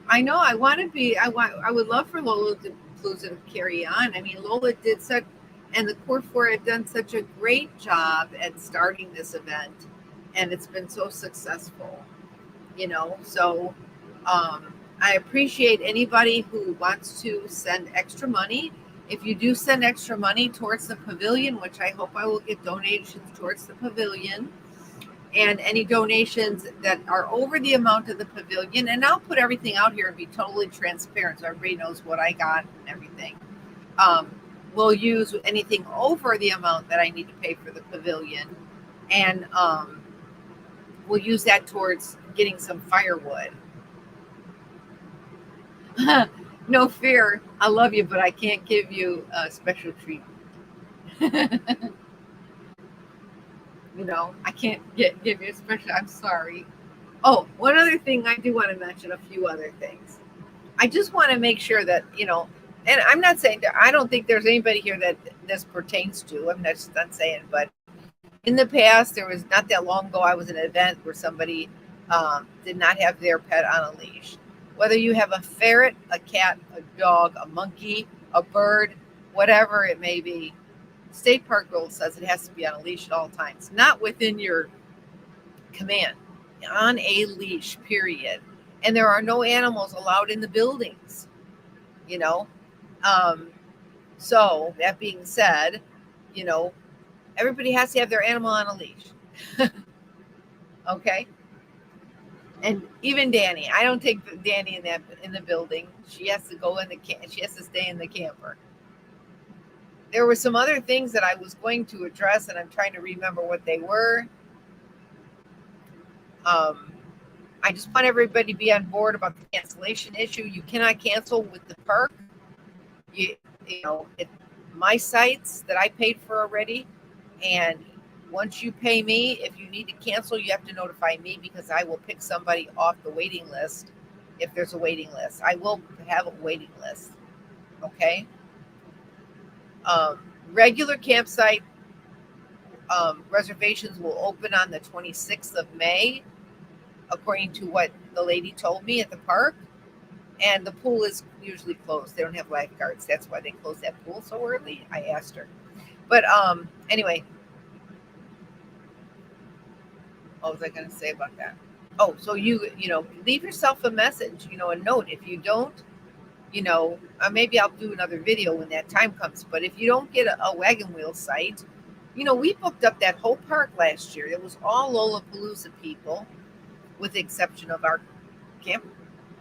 I know I would love for Lollapalooza to carry on. I mean, Lola did such, and the Core 4 have done such a great job at starting this event, and it's been so successful, So I appreciate anybody who wants to send extra money. If you do send extra money towards the pavilion, which I hope I will get donations towards the pavilion, and any donations that are over the amount of the pavilion, and I'll put everything out here and be totally transparent so everybody knows what I got and everything. We'll use anything over the amount that I need to pay for the pavilion, and we'll use that towards getting some firewood. No fear. I love you, but I can't give you a special treatment. I can't give you a special, I'm sorry. Oh, one other thing I do want to mention, a few other things. I just want to make sure that, and I'm not saying that, I don't think there's anybody here that this pertains to. I'm not saying, but in the past, there was not that long ago, I was at an event where somebody did not have their pet on a leash. Whether you have a ferret, a cat, a dog, a monkey, a bird, whatever it may be, State Park rule says it has to be on a leash at all times, not within your command, on a leash, period. and there are no animals allowed in the buildings, you know. Um, so that being said, you know, everybody has to have their animal on a leash. Okay. And even Danny, I don't take Danny in the building. She has to go in the she has to stay in the camper. There were some other things that I was going to address, and I'm trying to remember what they were. I just want everybody to be on board about the cancellation issue. You cannot cancel with the park. You, you know, my sites that I paid for already, and once you pay me, if you need to cancel, you have to notify me because I will pick somebody off the waiting list if there's a waiting list. I will have a waiting list. Okay. Regular campsite reservations will open on the 26th of May, according to what the lady told me at the park. And the pool is usually closed. They don't have lifeguards. That's why they close that pool so early. I asked her. But anyway, what was I going to say about that? Oh, so you know, leave yourself a message, you know, a note. If you don't, you know, maybe I'll do another video when that time comes. But if you don't get a wagon wheel site, you know, we booked up that whole park last year. It was all Lollapalooza people, with the exception of our camp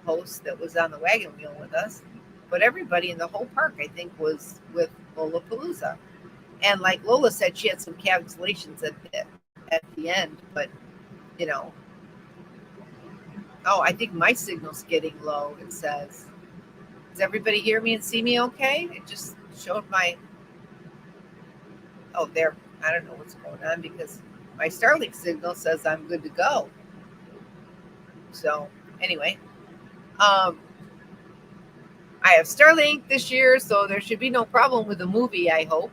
host that was on the wagon wheel with us. But everybody in the whole park, I think, was with Lollapalooza. And like Lola said, she had some cancellations at the end. But, you know, oh, I think my signal's getting low, it says. Does everybody hear me and see me okay? It just showed my, oh, there. I don't know what's going on because my Starlink signal says I'm good to go. So anyway, I have Starlink this year, so there should be no problem with the movie, I hope.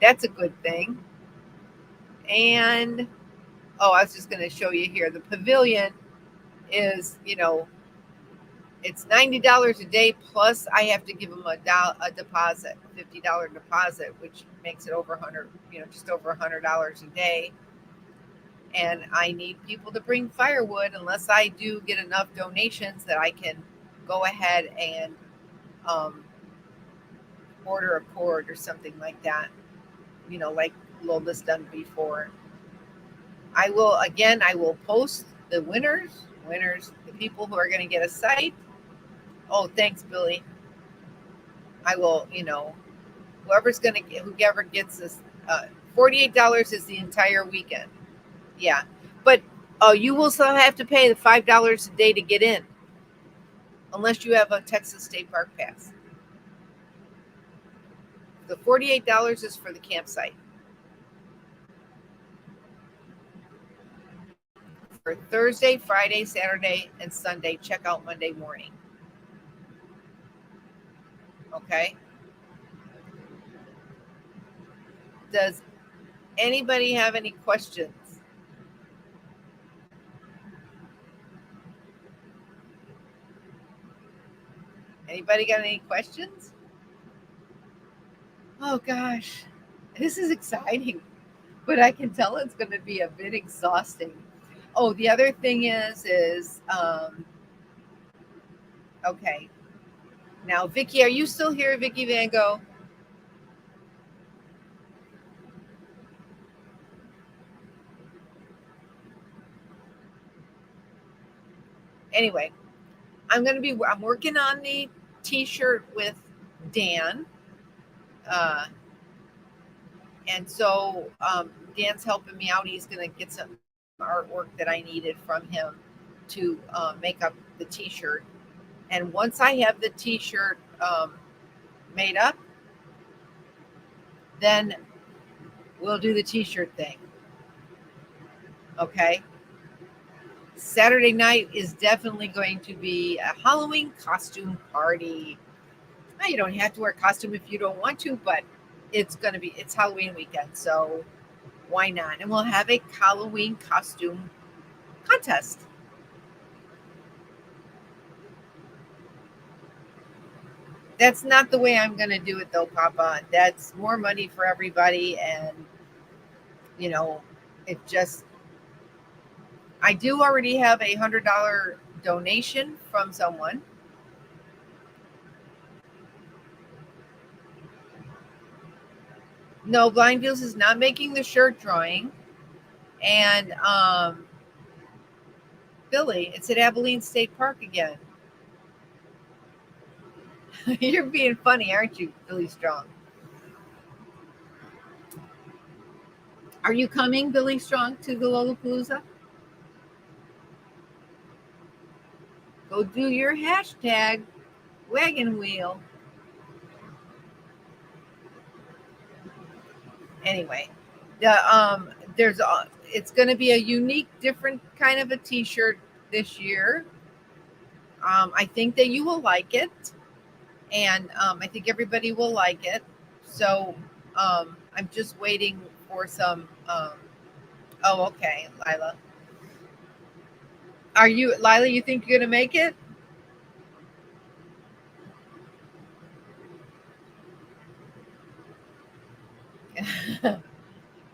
That's a good thing. And, oh, I was just going to show you here. The pavilion is, you know, it's $90 a day, plus I have to give them a deposit, $50 deposit, which makes it over 100, you know, just over $100 a day. And I need people to bring firewood unless I do get enough donations that I can go ahead and order a cord or something like that, you know, like Lola's done before. I will post the winners, the people who are going to get a site. Oh, thanks, Billy. I will, you know, whoever gets this, $48 is the entire weekend. Yeah. But you will still have to pay the $5 a day to get in, unless you have a Texas State Park pass. The $48 is for the campsite. For Thursday, Friday, Saturday, and Sunday, check out Monday morning. Okay. Does anybody have any questions? Anybody got any questions? Oh gosh, this is exciting, but I can tell it's going to be a bit exhausting. Oh, the other thing is okay. Now, Vicki, are you still here, Vicki Van Gogh? Anyway, I'm working on the t-shirt with Dan. And so Dan's helping me out. He's going to get some artwork that I needed from him to make up the t-shirt. And once I have the t-shirt made up, then we'll do the t-shirt thing. Okay. Saturday night is definitely going to be a Halloween costume party. Now, you don't have to wear a costume if you don't want to, but it's Halloween weekend, so why not? And we'll have a Halloween costume contest. That's not the way I'm going to do it, though, Papa. That's more money for everybody, and, you know, I do already have a $100 donation from someone. No, Blind Deals is not making the shirt drawing. And Billy, it's at Abilene State Park again. You're being funny, aren't you, Billy Strong? Are you coming, Billy Strong, to the Lollapalooza? Go do your hashtag wagon wheel. Anyway, there's it's going to be a unique, different kind of a T-shirt this year. I think that you will like it, and I think everybody will like it. So I'm just waiting for some. Oh, okay, Lila. Are you, Lila? You think you're going to make it?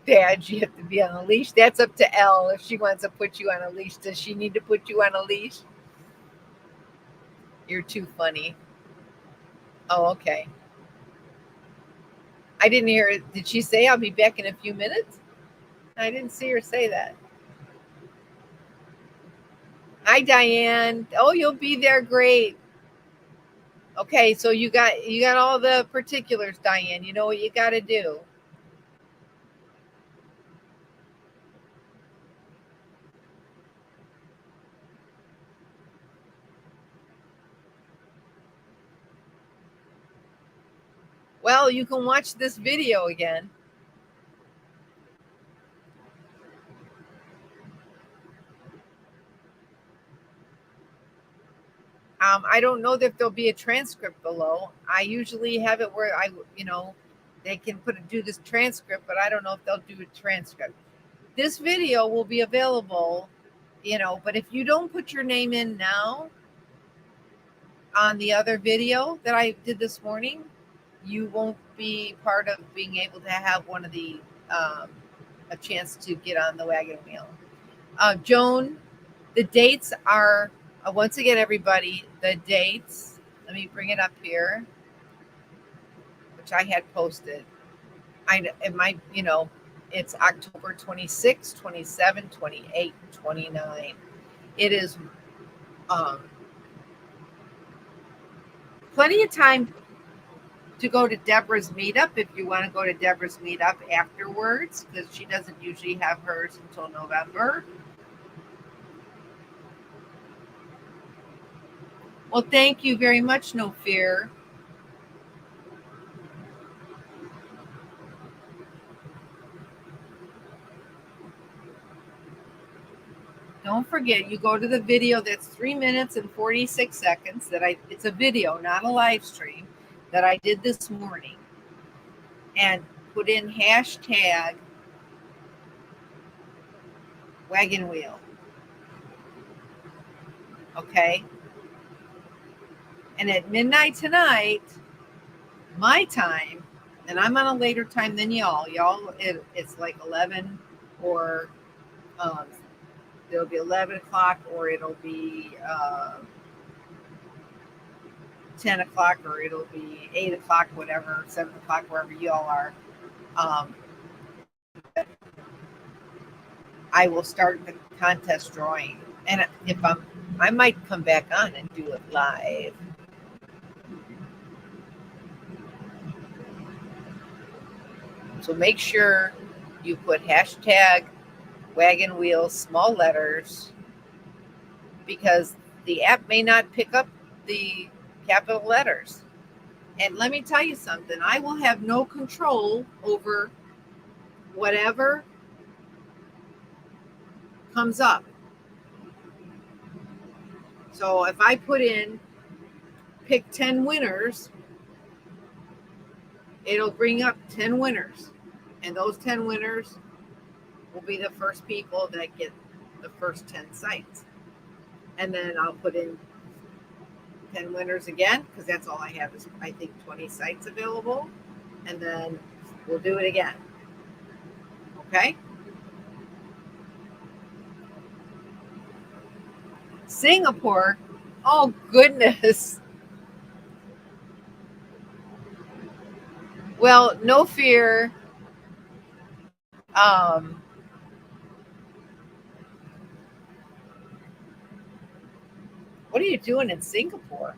Dad, you have to be on a leash. That's up to Elle if she wants to put you on a leash. Does she need to put you on a leash? You're too funny. Oh, okay. I didn't hear it. Did she say I'll be back in a few minutes? I didn't see her say that. Hi, Diane. Oh, you'll be there. Great. Okay, so you got all the particulars, Diane. You know what you got to do. Well, you can watch this video again. I don't know that there'll be a transcript below. I usually have it where they can do this transcript, but I don't know if they'll do a transcript. This video will be available, but if you don't put your name in now on the other video that I did this morning, you won't be part of being able to have one of the a chance to get on the wagon wheel. Joan, the dates are once again, everybody, the dates. Let me bring it up here, which I had posted. It's October 26, 27, 28, 29. It is plenty of time to go to Deborah's meetup if you want to go to Deborah's meetup afterwards, because she doesn't usually have hers until November. Well, thank you very much, No Fear. Don't forget, you go to the video that's 3 minutes and 46 seconds. It's a video, not a live stream, that I did this morning, and put in hashtag wagon wheel. Okay. And at midnight tonight, my time, and I'm on a later time than y'all. It's like 11 or it'll be 11 o'clock or it'll be 10 o'clock or it'll be 8 o'clock, whatever, 7 o'clock, wherever y'all are. I will start the contest drawing. And if I might come back on and do it live. So make sure you put hashtag wagon wheel, small letters, because the app may not pick up the capital letters. And let me tell you something, I will have no control over whatever comes up. So if I put in pick 10 winners, it'll bring up 10 winners. And those 10 winners will be the first people that get the first 10 sites. And then I'll put in 10 winners again, because that's all I have is, I think, 20 sites available. And then we'll do it again. Okay? Singapore. Oh goodness. Well, no fear. What are you doing in Singapore?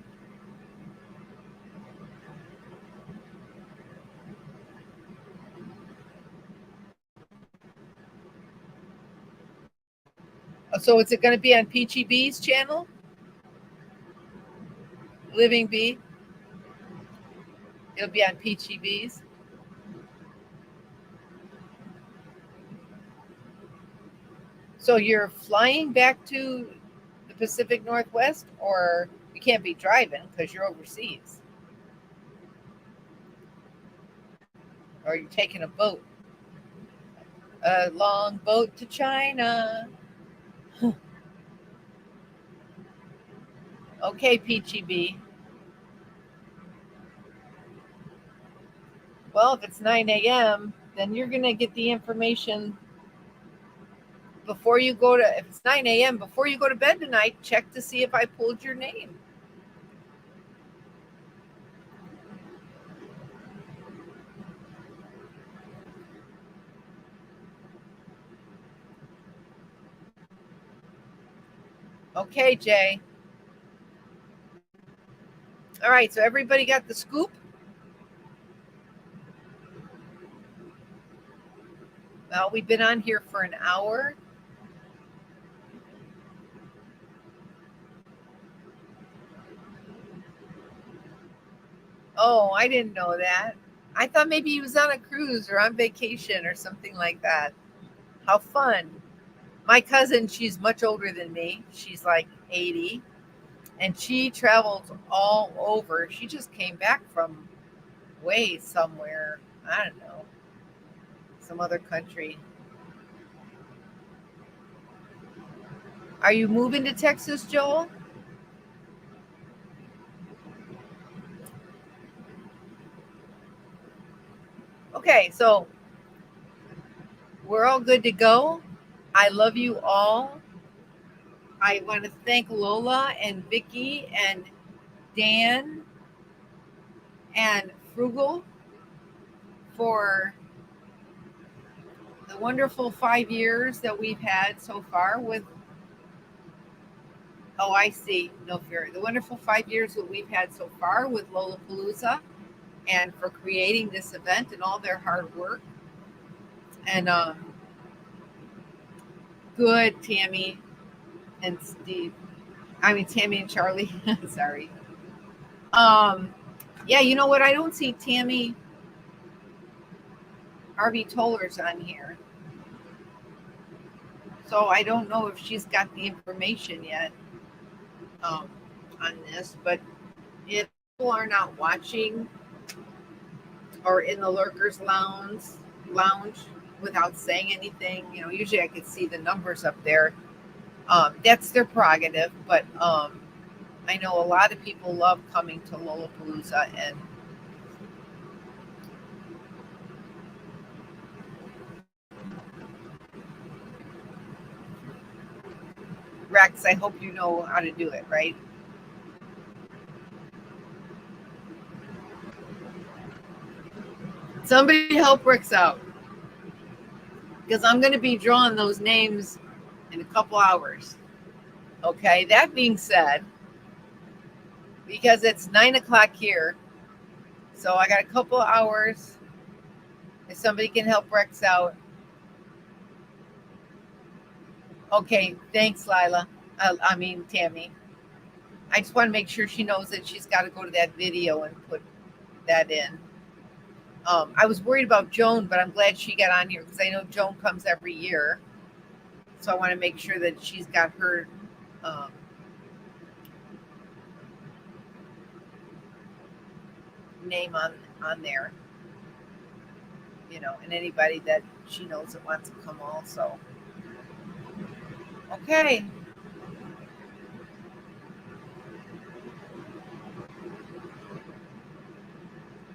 So is it going to be on Peachy B's channel? Living Bee? It'll be on Peachy B's. So you're flying back to the Pacific Northwest, or you can't be driving because you're overseas, or you're taking a boat, a long boat to China. Okay, Peachy Bee. Well, if it's 9 a.m., then you're going to get the information before you go to, if it's 9 a.m., before you go to bed tonight, check to see if I pulled your name. Okay, Jay. All right, so everybody got the scoop? Well, we've been on here for an hour. Oh, I didn't know that. I thought maybe he was on a cruise or on vacation or something like that. How fun. My cousin, she's much older than me. She's like 80, and she travels all over. She just came back from way somewhere. I don't know, some other country. Are you moving to Texas, Joel? Okay, so we're all good to go. I love you all. I want to thank Lola and Vicky and Dan and Frugal for the wonderful 5 years that we've had so far with, oh, I see, no fear. The wonderful 5 years that we've had so far with Lollapalooza, and for creating this event and all their hard work. And good, Tammy and Steve. I mean, Tammy and Charlie. Sorry. Yeah, you know what? I don't see Tammy RV Tollers on here. So I don't know if she's got the information yet on this. But if people are not watching or in the Lurkers Lounge without saying anything, usually I could see the numbers up there. That's their prerogative, but I know a lot of people love coming to Lollapalooza, and Rex, I hope you know how to do it, right? Somebody help Rex out, because I'm going to be drawing those names in a couple hours. Okay, that being said, because it's 9 o'clock here, so I got a couple hours. If somebody can help Rex out. Okay, thanks, Lila. Tammy. I just want to make sure she knows that she's got to go to that video and put that in. I was worried about Joan, but I'm glad she got on here because I know Joan comes every year. So I want to make sure that she's got her name on there. And anybody that she knows that wants to come also. Okay.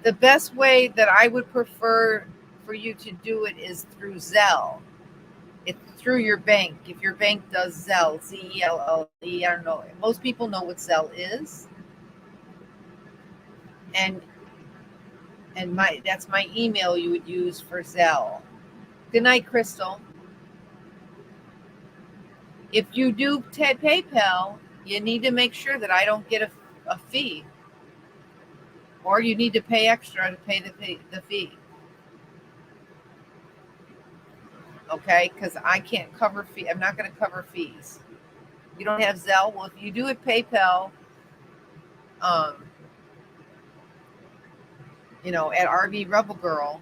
The best way that I would prefer for you to do it is through Zelle. It's through your bank. If your bank does Zelle, Zelle, I don't know. Most people know what Zelle is. And that's my email you would use for Zelle. Good night, Crystal. If you do PayPal, you need to make sure that I don't get a fee. Or you need to pay extra to pay the fee. Okay? Because I can't cover fee. I'm not going to cover fees. You don't have Zelle? Well, if you do it PayPal, at RV Rebel Girl,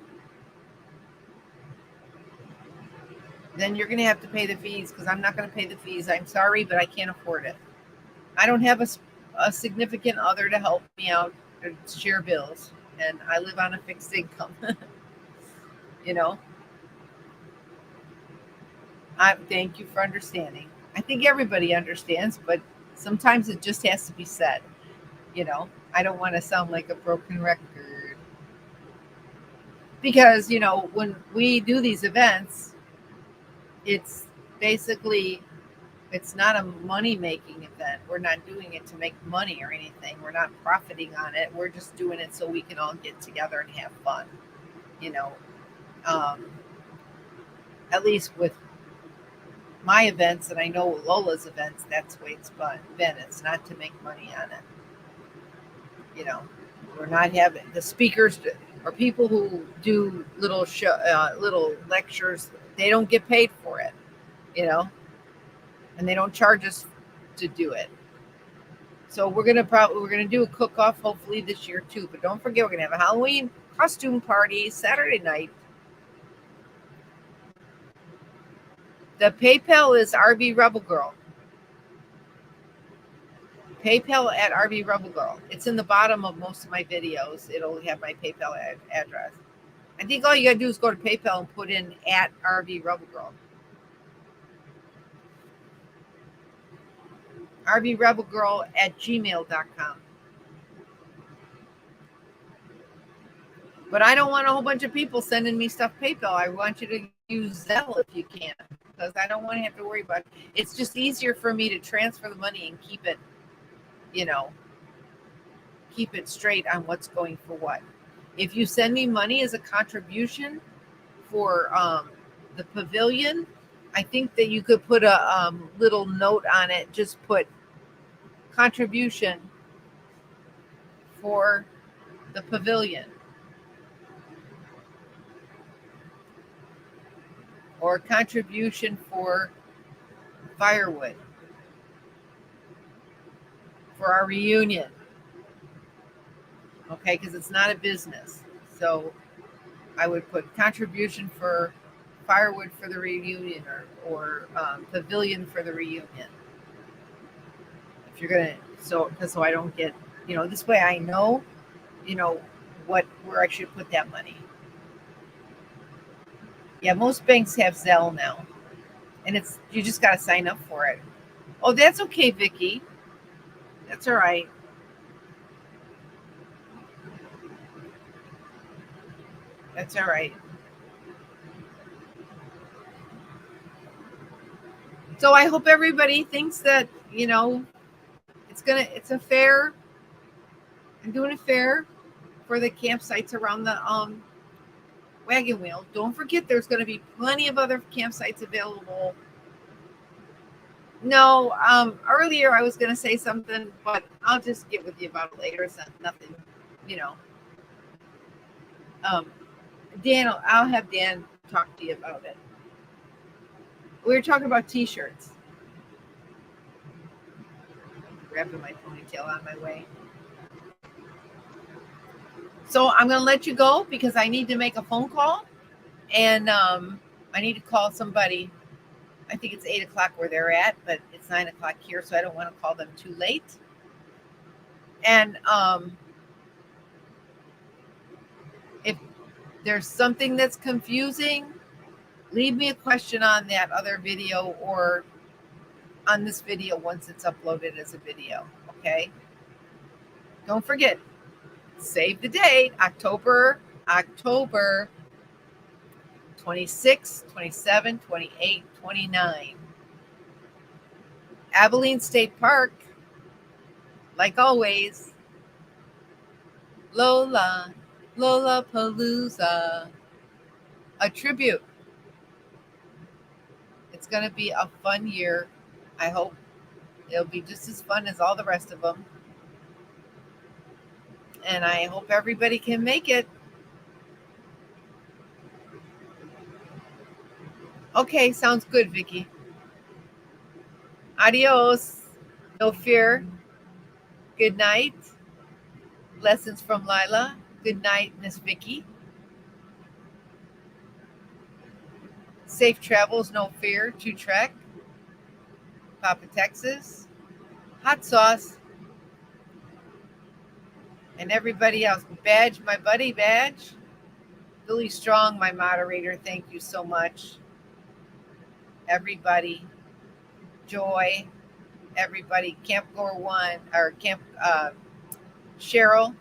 then you're going to have to pay the fees because I'm not going to pay the fees. I'm sorry, but I can't afford it. I don't have a significant other to help me out to share bills, and I live on a fixed income. Thank you for understanding. I think everybody understands, but sometimes it just has to be said. I don't want to sound like a broken record because, when we do these events, it's basically, it's not a money-making event. We're not doing it to make money or anything. We're not profiting on it. We're just doing it so we can all get together and have fun. At least with my events, and I know Lola's events, that's the way it's been. It's not to make money on it. We're not having the speakers or people who do little lectures. They don't get paid for it, and they don't charge us to do it. So we're gonna do a cook-off hopefully this year too. But don't forget, we're gonna have a Halloween costume party Saturday night. The PayPal is RV Rebel Girl. PayPal at RV Rebel Girl. It's in the bottom of most of my videos. It'll have my PayPal address. I think all you gotta do is go to PayPal and put in at RV Rebel Girl. RVRebelGirl@gmail.com. But I don't want a whole bunch of people sending me stuff PayPal. I want you to use Zelle if you can, because I don't want to have to worry about it. It's just easier for me to transfer the money and keep it, keep it straight on what's going for what. If you send me money as a contribution for the pavilion, I think that you could put a little note on it. Just put contribution for the pavilion. Or contribution for firewood for our reunion. Okay, because it's not a business. So I would put contribution for firewood for the reunion or pavilion for the reunion. If you're gonna, so I don't get, this way I know, where I should put that money. Yeah, most banks have Zelle now, and you just got to sign up for it. Oh, that's okay, Vicky. That's all right. That's all right. So I hope everybody thinks that, it's a fair. I'm doing a fair for the campsites around the wagon wheel. Don't forget, there's going to be plenty of other campsites available. No, earlier I was going to say something, but I'll just get with you about it later. It's nothing, Dan, I'll have Dan talk to you about it. We were talking about t-shirts. Wrapping my ponytail on my way. So I'm going to let you go because I need to make a phone call, and I need to call somebody. I think it's 8 o'clock where they're at, but it's 9 o'clock here, so I don't want to call them too late. And if there's something that's confusing, leave me a question on that other video or on this video once it's uploaded as a video, okay? Don't forget, save the date, October 26, 27, 28, 29. Abilene State Park, like always, Lola Palooza, a tribute. It's going to be a fun year. I hope it'll be just as fun as all the rest of them. And I hope everybody can make it. Okay, sounds good, Vicky. Adios. No fear. Good night. Lessons from Lila. Good night, Miss Vicky. Safe travels, no fear. To Trek. Papa Texas. Hot sauce. And everybody else. Badge, my buddy, Badge. Billy Strong, my moderator. Thank you so much. Everybody. Joy. Everybody. Camp Goer 1. Or Camp Cheryl.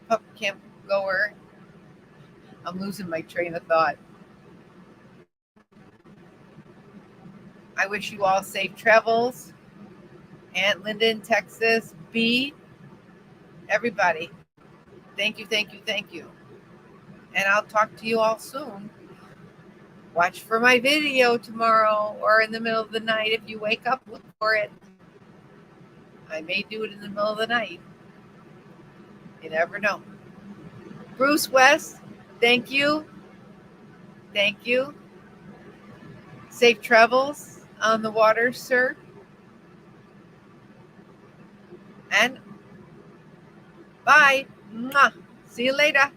Pup Camp Goer. I'm losing my train of thought. I wish you all safe travels. Aunt Linda in Texas. B. Everybody. Thank you, thank you, thank you. And I'll talk to you all soon. Watch for my video tomorrow or in the middle of the night. If you wake up, look for it. I may do it in the middle of the night. You never know. Bruce West, thank you. Thank you. Safe travels on the water, sir. And bye. Mwah. See you later.